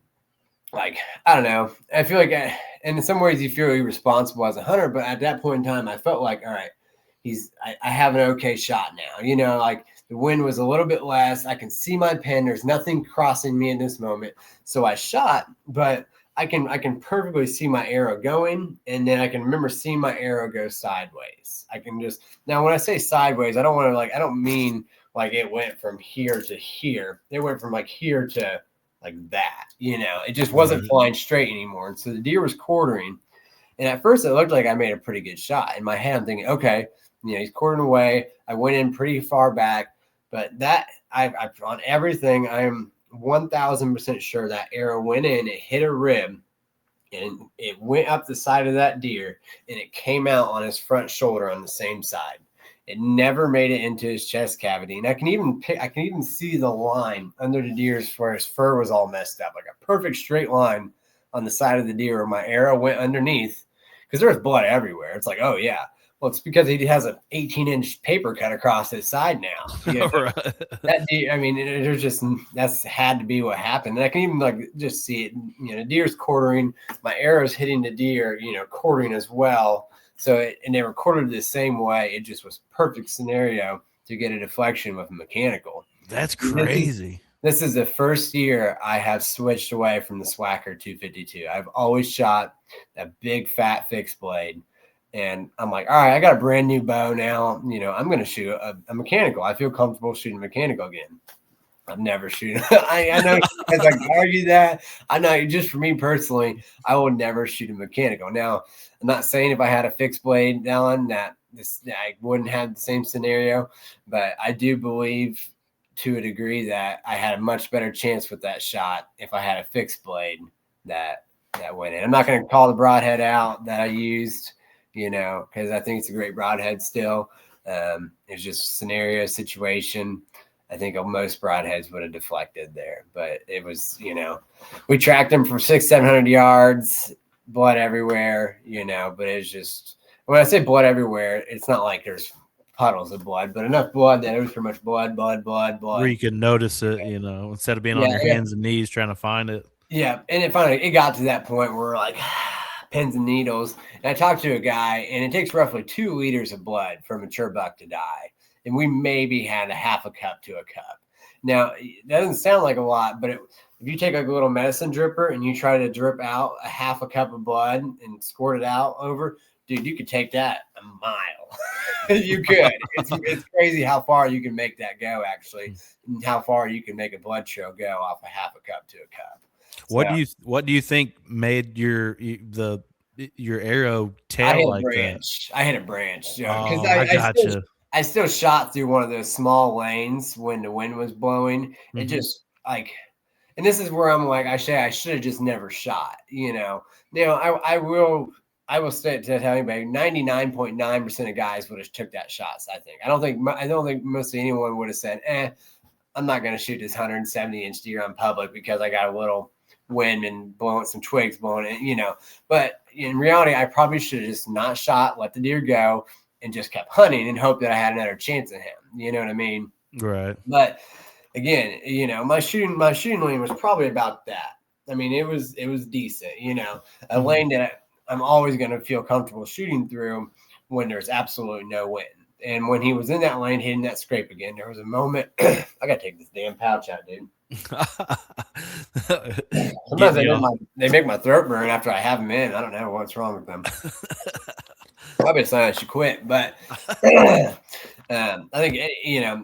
like, I don't know, I feel like, and in some ways you feel irresponsible as a hunter, but at that point in time, I felt like, all right, I have an okay shot now, you know, like the wind was a little bit less. I can see my pen. There's nothing crossing me in this moment. So I shot, but I can perfectly see my arrow going. And then I can remember seeing my arrow go sideways. Now when I say sideways, I don't mean like it went from here to here. It went from like here to like that, you know, it just wasn't flying straight anymore. And so the deer was quartering. And at first it looked like I made a pretty good shot. In my head, I'm thinking, okay, you know, he's quartering away. I went in pretty far back, but that I on everything, I'm 1000% sure that arrow went in, it hit a rib, and it went up the side of that deer, and it came out on his front shoulder on the same side. It never made it into his chest cavity, and I can even see the line under the deer's where his fur was all messed up, like a perfect straight line on the side of the deer where my arrow went underneath, because there was blood everywhere. It's like, oh yeah, well, it's because he has an 18-inch paper cut across his side now. Right. That deer, I mean, there's just, that's had to be what happened. And I can even like just see it. The deer's quartering, my arrow's hitting the deer, quartering as well. So and they were quartered the same way. It just was perfect scenario to get a deflection with a mechanical. That's crazy. This is the first year I have switched away from the Swacker 252. I've always shot that big fat fixed blade. And I'm like, all right, I got a brand new bow now. I'm going to shoot a mechanical. I feel comfortable shooting mechanical again. I've never shoot. I know you guys like argue that. I know, just for me personally, I will never shoot a mechanical. Now, I'm not saying if I had a fixed blade on that I wouldn't have the same scenario, but I do believe to a degree that I had a much better chance with that shot if I had a fixed blade that went in. I'm not going to call the broadhead out that I used, because I think it's a great broadhead still. It's just scenario situation. I think most broadheads would have deflected there, but it was, we tracked them for 600-700 yards, blood everywhere, but it's just, when I say blood everywhere, it's not like there's puddles of blood, but enough blood that it was pretty much blood. Where you can notice it, instead of being on your hands and knees trying to find it. Yeah. And it got to that point where we're like pins and needles. And I talked to a guy, and it takes roughly 2 liters of blood for a mature buck to die. And we maybe had a half a cup to a cup. Now, that doesn't sound like a lot, but if you take like a little medicine dripper and you try to drip out a half a cup of blood and squirt it out over, dude, you could take that a mile. You could. It's crazy how far you can make that go, actually, and how far you can make a blood trail go off a half a cup to a cup. What do you think made your arrow tail like that? I hit a branch. Because I gotcha. I still shot through one of those small lanes when the wind was blowing. It just like, and this is where I'm like, I should have just never shot. I will say to tell anybody, 99.9% of guys would have took that shots. I don't think mostly anyone would have said, I'm not going to shoot this 170-inch deer on public because I got a little wind and blowing some twigs blowing it, But in reality, I probably should have just not shot, let the deer go, and just kept hunting and hope that I had another chance at him. You know what I mean? Right. But again, my shooting lane was probably about that. I mean, it was decent, a lane that I'm always going to feel comfortable shooting through when there's absolutely no wind. And when he was in that lane hitting that scrape again, there was a moment. I got to take this damn pouch out, dude. Sometimes they make my throat burn after I have them in. I don't know what's wrong with them. Probably a sign I should quit. But I think,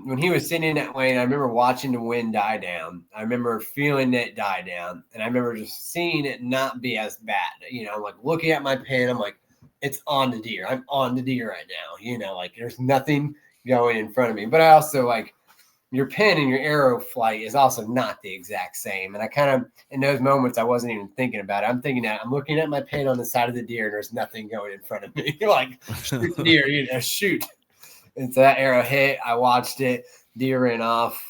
when he was sitting in that lane, I remember watching the wind die down. I remember feeling it die down. And I remember just seeing it not be as bad. I'm like looking at my pin. I'm like, it's on the deer. I'm on the deer right now. Like there's nothing going in front of me. But I also like your pin and your arrow flight is also not the exact same. And I kind of, in those moments, I wasn't even thinking about it. I'm thinking that I'm looking at my pin on the side of the deer and there's nothing going in front of me. Like, shoot the deer, shoot. And so that arrow hit. I watched it. Deer ran off.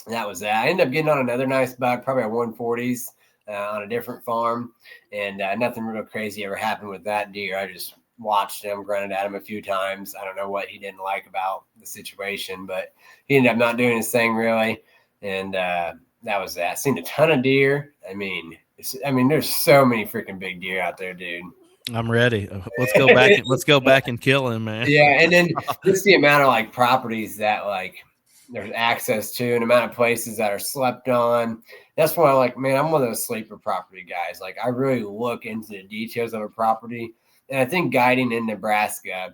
And that was that. I ended up getting on another nice buck, probably a 140s on a different farm. And nothing real crazy ever happened with that deer. I just watched him, grunted at him a few times. I don't know what he didn't like about the situation, but he ended up not doing his thing really. And that was that. Seen a ton of deer. I mean, there's so many freaking big deer out there, dude. I'm ready. Let's go back. Let's go back and kill him, man. Yeah, and then just the amount of like properties that like there's access to, and amount of places that are slept on. That's why, like, man, I'm one of those sleeper property guys. Like, I really look into the details of a property, and I think guiding in Nebraska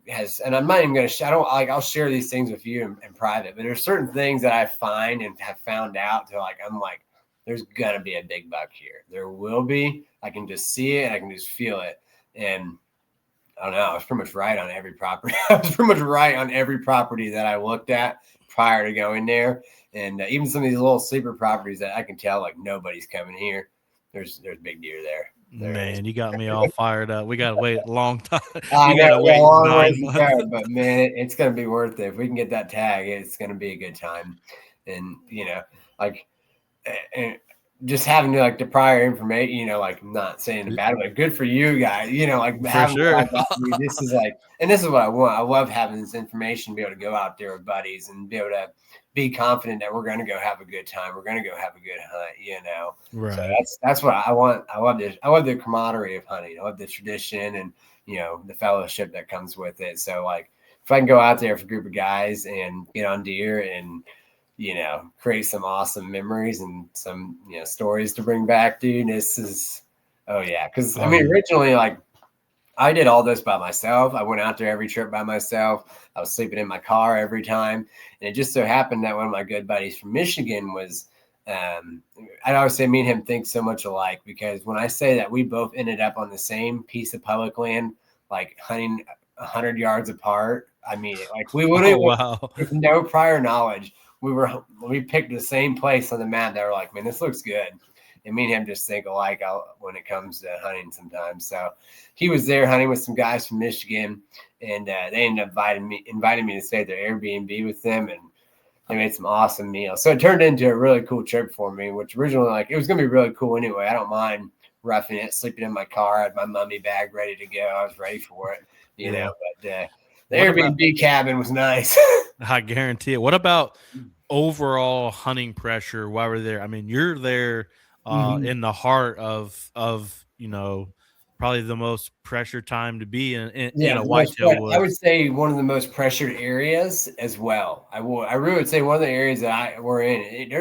has. And I'm not even gonna. I'll share these things with you in private, but there's certain things that I find and have found out to like. I'm like, there's gonna be a big buck here. There will be. I can just see it. I can just feel it, and I don't know. I was pretty much right on every property. I was pretty much right on every property that I looked at. prior to going there. And even some of these little sleeper properties that I can tell like nobody's coming here. There's big deer there. Man, you got me all fired up. We got to wait a long time. I You got to know, wait a long 9 ways to months. go, but man, it's going to be worth it. If we can get that tag, it's going to be a good time. And, like, and just having like the prior information, like not saying a bad way, good for you guys, like having sure. This is like, and this is what I want. I love having this information, be able to go out there with buddies and be able to be confident that we're going to go have a good time. We're going to go have a good hunt, Right. So that's what I want. I love this. I love the camaraderie of hunting. I love the tradition and, the fellowship that comes with it. So like, if I can go out there with a group of guys and get on deer and, create some awesome memories and some, stories to bring back, dude. This is, Cause originally, like, I did all this by myself. I went out there every trip by myself. I was sleeping in my car every time. And it just so happened that one of my good buddies from Michigan was, I always say me and him think so much alike, because when I say that we both ended up on the same piece of public land, like hunting 100 yards apart, I mean, like we would with no prior knowledge. We picked the same place on the map that were like, man, this looks good. And me and him just think alike when it comes to hunting sometimes. So he was there hunting with some guys from Michigan, and they ended up inviting me to stay at their Airbnb with them, and they made some awesome meals. So it turned into a really cool trip for me, which originally, like, it was going to be really cool anyway. I don't mind roughing it, sleeping in my car. I had my mummy bag ready to go. I was ready for it, but the Airbnb cabin was nice. I guarantee it. What about overall hunting pressure while we're there? I mean, you're there in the heart of probably the most pressure time to be in a whitetail woods. I would say one of the most pressured areas as well. I really would say one of the areas that we're in. There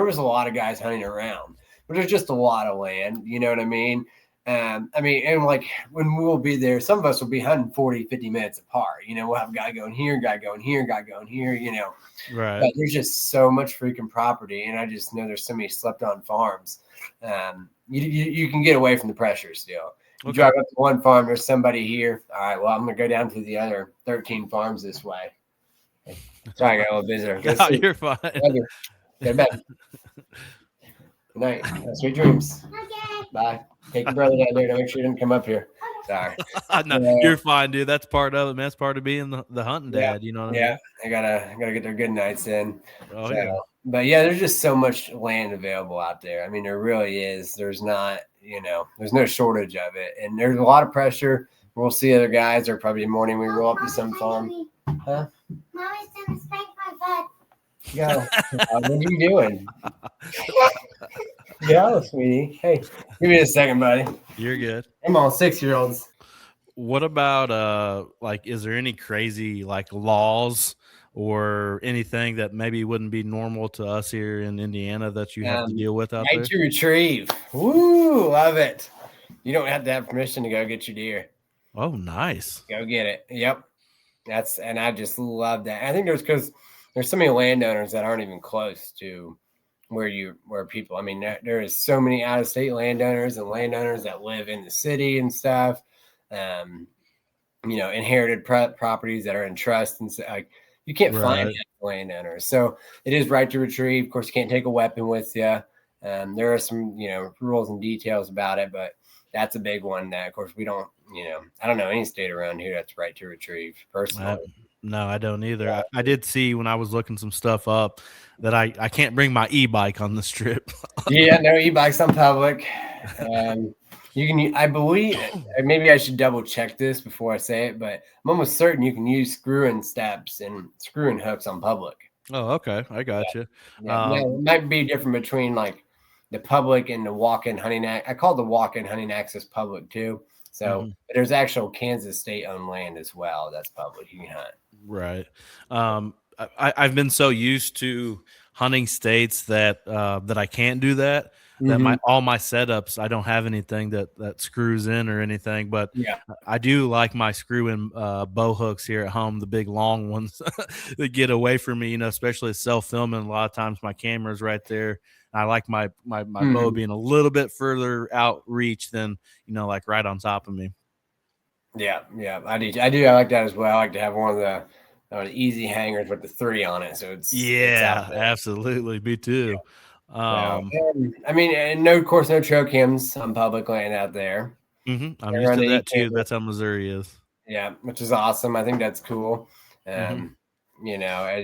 was a lot of guys hunting around, but there's just a lot of land. You know what I mean? And like when we'll be there, some of us will be hunting 40, 50 minutes apart. We'll have a guy going here, guy going here, guy going here, Right. But there's just so much freaking property. And I just know there's so many slept on farms. You can get away from the pressure still. You drive up to one farm, there's somebody here. All right, well, I'm going to go down to the other 13 farms this way. Sorry, I got a little visitor. No, you're fine. Go to bed. Good night. Sweet dreams. Okay. Bye. Take your brother down there to make sure he didn't come up here. Sorry. No, you're fine, dude. That's part of it, man. That's part of being the hunting dad. You know what I mean? I gotta get their good nights in. Oh, yeah. But there's just so much land available out there. I mean, there really is. There's not, there's no shortage of it. And there's a lot of pressure. We'll see other guys, or probably morning we roll up to some farm. Huh? Mommy's gonna spank my butt. Yeah. What are you doing? Yeah, sweetie. Hey, give me a second, buddy. You're good. I'm all 6-year-olds. What about is there any crazy like laws or anything that maybe wouldn't be normal to us here in Indiana that you have to deal with out there? Right to retrieve. Woo, love it. You don't have to have permission to go get your deer. Oh, nice. Go get it. Yep. And I just love that. I think because there's so many landowners that aren't even close to where people, I mean, there is so many out-of-state landowners and landowners that live in the city and stuff. Inherited properties that are in trust, and so, like, you can't find landowners. So it is right to retrieve. Of course, you can't take a weapon with you. There are some, rules and details about it, but that's a big one that, of course, we don't, I don't know any state around here that's right to retrieve personally. No, I don't either. I did see when I was looking some stuff up that I can't bring my e-bike on this trip. Yeah, no e-bikes on public. You can, I believe, maybe I should double check this before I say it, but I'm almost certain you can use screw-in steps and screw-in hooks on public. Oh, okay. I got you. It might be different between like the public and the walk-in hunting. I call the walk-in hunting access public too. So there's actual Kansas state-owned land as well. That's public. You can hunt. Right. I've been so used to hunting states that I can't do that. That all my setups, I don't have anything that screws in or anything, but I do like my screw-in bow hooks here at home, the big long ones that get away from me, especially self-filming. A lot of times my camera's right there. I like my bow being a little bit further outreach than, like right on top of me. Yeah, I do. I like that as well. I like to have one of the easy hangers with the 3 on it. So it's Yeah, out there. absolutely. Me too. So, I mean, and no trail cams on public land out there. I'm used to that too. That's how Missouri is. Yeah, which is awesome. I think that's cool. Mm-hmm. You know,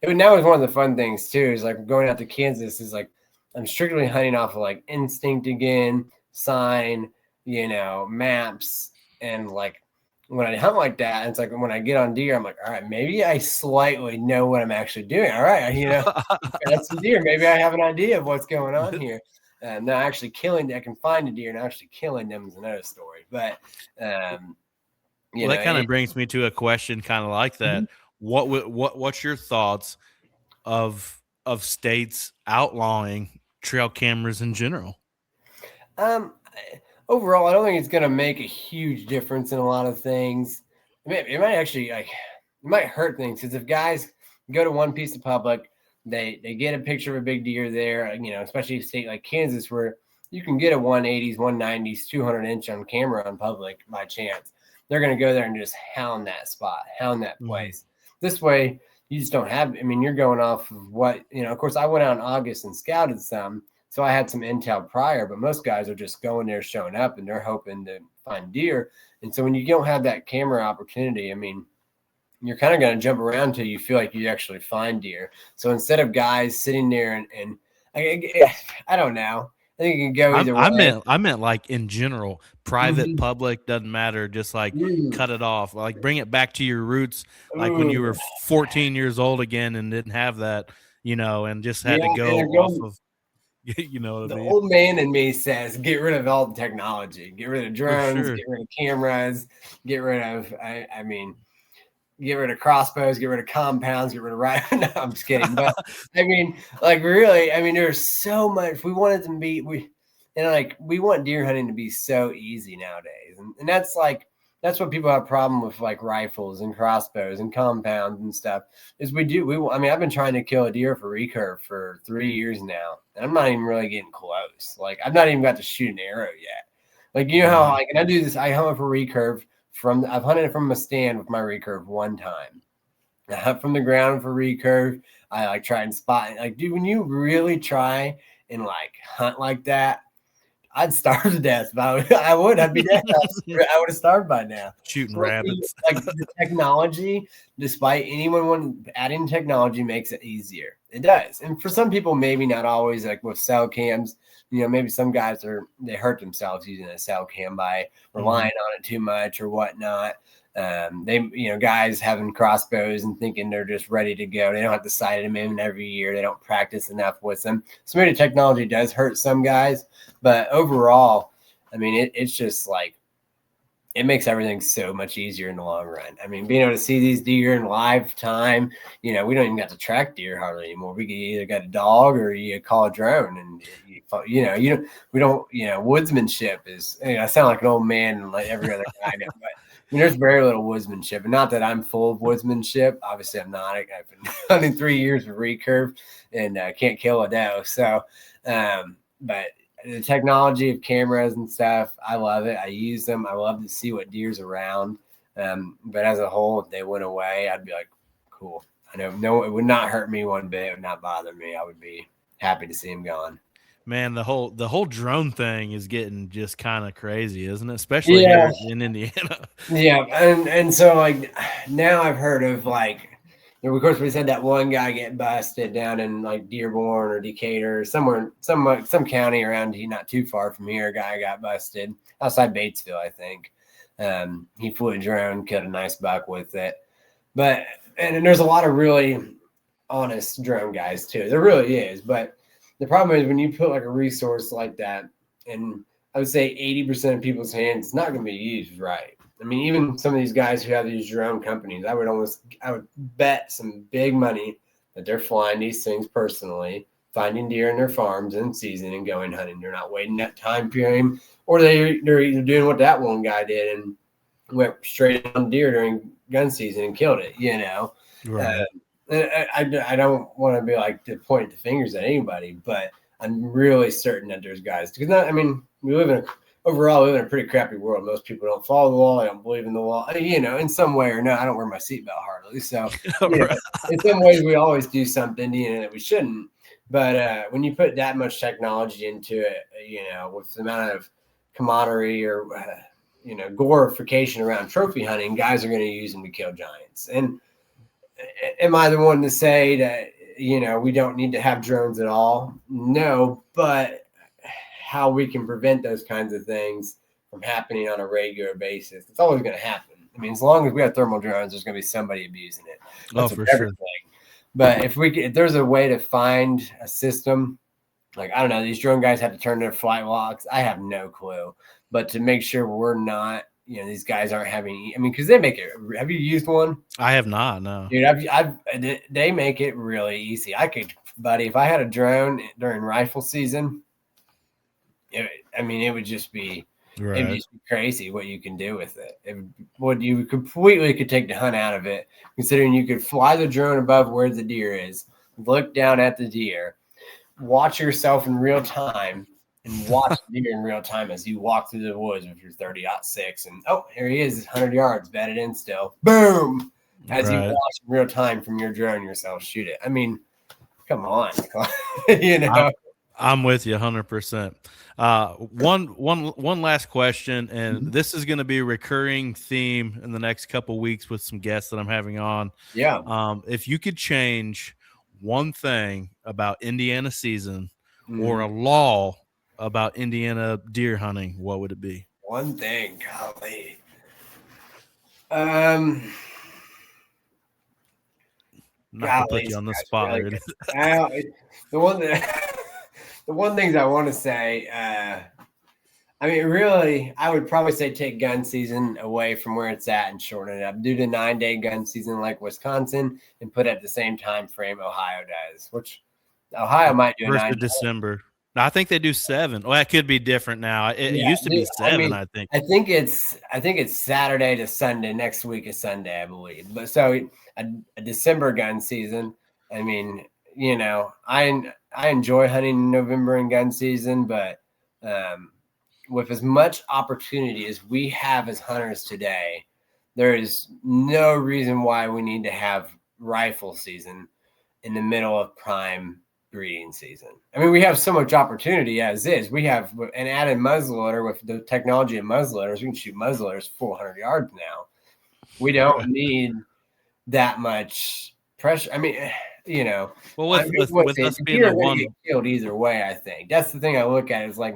now is one of the fun things too, is like going out to Kansas is like I'm strictly hunting off of like instinct again, sign, you know, maps, and like when I hunt like that, it's like when I get on deer, I'm like, all right, maybe I slightly know what I'm actually doing. All right, you know, got some deer. Maybe I have an idea of what's going on here. Now actually killing, I can find a deer and actually killing them is another story. But that kind of brings me to a question kind of like that. What's your thoughts of states outlawing trail cameras in general? Overall, I don't think it's going to make a huge difference in a lot of things. It might actually it might hurt things, because if guys go to one piece of public, they get a picture of a big deer there, you know, especially a state like Kansas where you can get a 180s, 190s, 200-inch on camera on public by chance. They're going to go there and just hound that spot, hound that place. This way, you just don't have, I mean, you're going off of what, you know, of course, I went out in August and scouted some, so I had some intel prior, but most guys are just going there, showing up, and they're hoping to find deer. And so when you don't have that camera opportunity, I mean, you're kind of going to jump around until you feel like you actually find deer. So instead of guys sitting there and I don't know, I think it can go either way. I meant like in general, private, public, doesn't matter. Just like cut it off, like bring it back to your roots, like when you were 14 years old again and didn't have that, you know, and just had to go off of, you know what I mean? The old man in me says, get rid of all the technology, get rid of drones, get rid of cameras, get rid of, I mean, get rid of crossbows, get rid of compounds, get rid of rifles. No, I'm just kidding. But I mean, like really, I mean, there's so much. We want it to be, we want deer hunting to be so easy nowadays. And that's what people have a problem with, like rifles and crossbows and compounds and stuff, is I mean, I've been trying to kill a deer for recurve for 3 years now, and I'm not even really getting close. Like I've not even got to shoot an arrow yet. Like, you know how, like, and I do this, I hunt for recurve. I've hunted from a stand with my recurve one time. I hunt from the ground for recurve. I like try and spot it. Like, dude, when you really try and like hunt like that, I'd starve to death. I'd be dead. I would have starved by now. Shooting rabbits. Like the technology, despite anyone adding technology, makes it easier. It does. And for some people, maybe not always, like with cell cams, you know, maybe some guys they hurt themselves using a cell cam by relying on it too much or whatnot. Guys having crossbows and thinking they're just ready to go. They don't have to sight them in every year. They don't practice enough with them. So maybe technology does hurt some guys, but overall, I mean, it's just like, it makes everything so much easier in the long run. I mean, being able to see these deer in live time, you know, we don't even got to track deer hardly anymore. We can either got a dog or you call a drone, and woodsmanship is, I sound like an old man and like every other guy now, but I mean, there's very little woodsmanship, and not that I'm full of woodsmanship. Obviously I'm not. I've been hunting 3 years with recurve and can't kill a doe. So, but the technology of cameras and stuff, I love it. I use them. I love to see what deer's around. But as a whole, if they went away, I'd be like, cool. I know, no, it would not hurt me one bit. It would not bother me. I would be happy to see him gone. Man, the whole drone thing is getting just kind of crazy, isn't it? Especially here in Indiana. Yeah, and so like now I've heard of like, of course, we said that one guy get busted down in like Dearborn or Decatur, somewhere, some county around here, not too far from here. A guy got busted outside Batesville, I think. He flew a drone, killed a nice buck with it. But and there's a lot of really honest drone guys too. There really is. But the problem is when you put like a resource like that, and I would say 80% of people's hands, it's not going to be used right. I mean, even some of these guys who have these drone companies, I would bet some big money that they're flying these things personally, finding deer in their farms in season and going hunting. They're not waiting that time period, or they're either doing what that one guy did and went straight on deer during gun season and killed it, you know. Right. I don't want to be like to point the fingers at anybody, but I'm really certain that there's guys, because we live in overall, we live in a pretty crappy world. Most people don't follow the law. They don't believe in the law, in some way or no. I don't wear my seatbelt hardly. So, in some ways, we always do something, that we shouldn't. But when you put that much technology into it, with the amount of camaraderie or, glorification around trophy hunting, guys are going to use them to kill giants. And am I the one to say that, we don't need to have drones at all? No, but how we can prevent those kinds of things from happening on a regular basis. It's always going to happen. I mean, as long as we have thermal drones, there's going to be somebody abusing it. That's for sure. But if there's a way to find a system, like, I don't know, these drone guys have to turn their flight logs. I have no clue. But to make sure we're not, these guys aren't having, because they make it. Have you used one? I have not, no. Dude, they make it really easy. Buddy, if I had a drone during rifle season, it would just be, right. It'd just be crazy what you can do with it. What you completely could take the hunt out of it, considering you could fly the drone above where the deer is, look down at the deer, watch yourself in real time, and watch the deer in real time as you walk through the woods with your 30-06, and here he is, 100 yards, bedded in still. Boom! As you watch in real time from your drone yourself shoot it. I mean, come on. I'm with you 100%. One last question, and this is going to be a recurring theme in the next couple weeks with some guests that I'm having on. Yeah. If you could change one thing about Indiana season or a law about Indiana deer hunting, what would it be? One thing, golly. Not to put you on the spot. Really the one things I want to say, really, I would probably say take gun season away from where it's at and shorten it up. Do the 9-day gun season like Wisconsin and put it at the same time frame Ohio does, which Ohio might do. 1st of December. No, I think they do 7. Well, that could be different now. It used to be 7, I think. I think it's Saturday to Sunday. Next week is Sunday, I believe. But so a December gun season. I enjoy hunting in November and gun season, but with as much opportunity as we have as hunters today, there is no reason why we need to have rifle season in the middle of prime breeding season. We have so much opportunity as is. We have an added muzzleloader with the technology of muzzleloaders. We can shoot muzzleloaders 400 yards now. We don't need that much pressure. Well, with us being the one get killed either way, I think that's the thing I look at is like,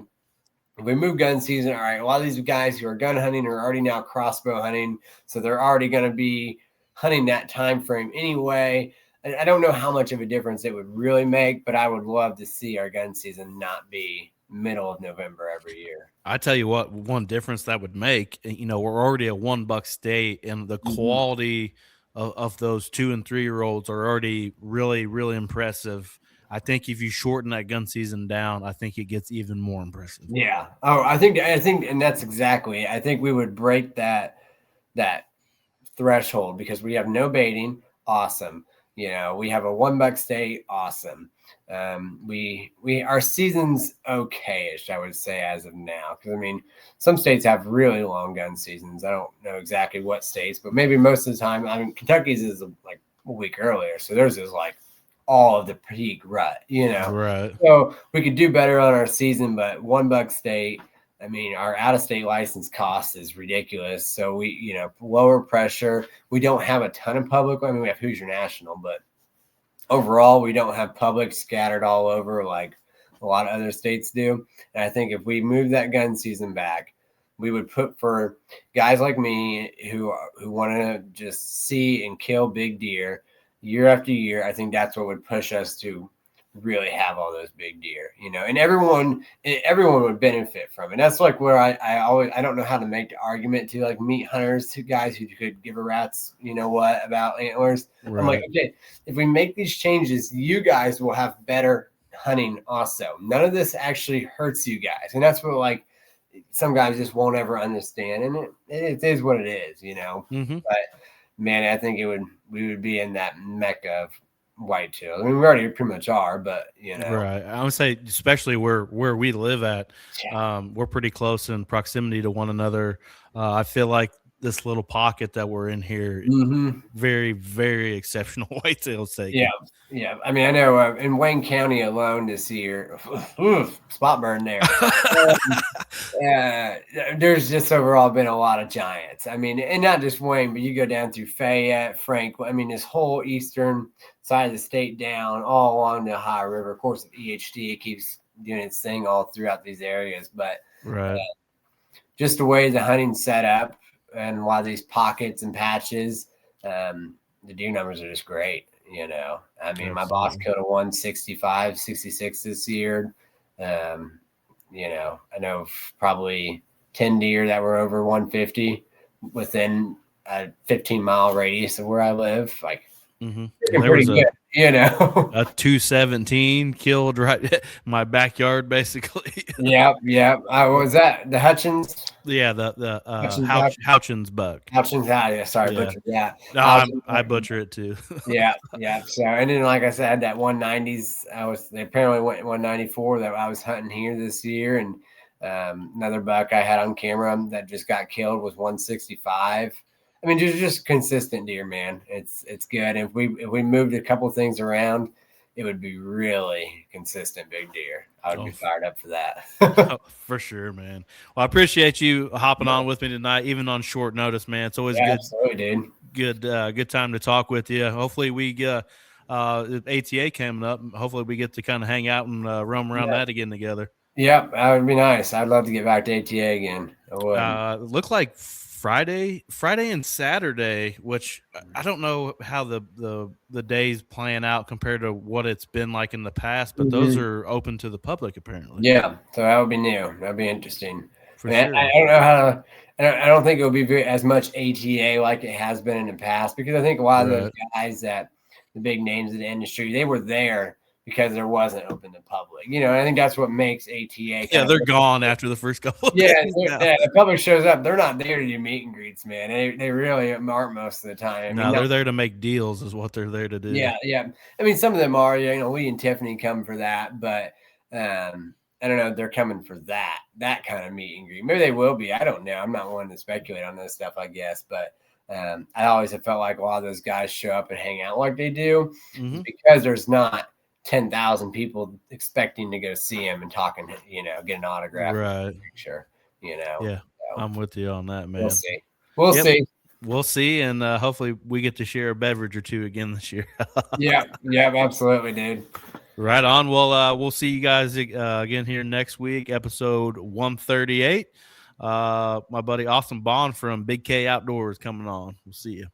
if we move gun season, all right, a lot of these guys who are gun hunting are already now crossbow hunting, so they're already going to be hunting that time frame anyway. I don't know how much of a difference it would really make, but I would love to see our gun season not be middle of November every year. I tell you what, one difference that would make, we're already a $1 state, and the quality of those 2 and 3 year olds are already really, really impressive. I think if you shorten that gun season down, I think it gets even more impressive. Yeah. Oh, I think, and that's exactly. I think we would break that threshold because we have no baiting. Awesome. We have a $1 state. Awesome. Our season's okay-ish, I would say, as of now. Because some states have really long gun seasons. I don't know exactly what states, but maybe most of the time. Kentucky's is like a week earlier, so theirs is like all of the peak rut. Right. So we could do better on our season, but $1 state. Our out-of-state license cost is ridiculous. So we, lower pressure. We don't have a ton of public. We have Hoosier National, but overall, we don't have public scattered all over like a lot of other states do. And I think if we move that gun season back, we would put for guys like me who want to just see and kill big deer year after year. I think that's what would push us to really have all those big deer, and everyone would benefit from it. That's like where I don't know how to make the argument to like meat hunters, to guys who could give a rat's about antlers. Right. I'm like, okay, if we make these changes, you guys will have better hunting also. None of this actually hurts you guys, and that's what like some guys just won't ever understand, and it is what it is, But man, I think we would be in that mecca of whitetail. I mean, we already pretty much are, but Right. I would say, especially where we live at, Yeah. we're pretty close in proximity to one another. I feel like this little pocket that we're in here, Mm-hmm. very, very exceptional whitetail taken. Yeah, yeah. I mean, I know in Wayne County alone this year, spot burn there. There's just overall been a lot of giants. I mean, and not just Wayne, but you go down through Fayette, Franklin. I mean, this whole eastern side of the state down all along the Ohio River. Of course, EHD keeps doing its thing all throughout these areas, but Right. just the way the hunting's set up and a lot of these pockets and patches, the deer numbers are just great. I mean, my boss killed a 165, 66 this year. I know probably 10 deer that were over 150 within a 15-mile radius of where I live. Like, there was good, a 217 killed right in my backyard, basically. Yep. Was that the Hutchins? Yeah, the Houchins buck. Hutchins, yeah. Sorry, Yeah. butcher. Yeah. No, I butcher it too. Yeah. So, and then like I said, that 190s, they apparently went 194 that I was hunting here this year, and another buck I had on camera that just got killed was 165. I mean, just consistent deer, man. It's good. If we moved a couple things around, it would be really consistent big deer. I would be fired up for that. Oh, for sure, man. Well, I appreciate you hopping on with me tonight, even on short notice, man. It's always good. Absolutely, dude. Good time to talk with you. Hopefully we ATA coming up. Hopefully we get to kind of hang out and roam around that again together. Yep, that would be nice. I'd love to get back to ATA again. I would. It looked like Friday and Saturday, which I don't know how the days plan out compared to what it's been like in the past, but those are open to the public apparently. Yeah, so that would be new. That'd be interesting. For sure. I don't know how to. I don't think it will be as much ATA like it has been in the past, because I think a lot of those guys that the big names in the industry, they were there because there wasn't open to public. I think that's what makes ATA. Yeah, they're gone after the first couple of days. The public shows up. They're not there to do meet and greets, man. They really aren't most of the time. They're there to make deals is what they're there to do. Yeah. I mean, some of them are, we and Tiffany come for that, but I don't know. They're coming for that kind of meet and greet. Maybe they will be. I don't know. I'm not one to speculate on this stuff, I guess. But I always have felt like a lot of those guys show up and hang out like they do because there's not 10,000 people expecting to go see him and talking, get an autograph. Right. Picture, Yeah. So, I'm with you on that, man. We'll see. We'll see. And hopefully we get to share a beverage or two again this year. Yeah, absolutely, dude. Right on. Well, we'll see you guys again here next week, episode 138. My buddy Austin Bond from Big K Outdoors coming on. We'll see you.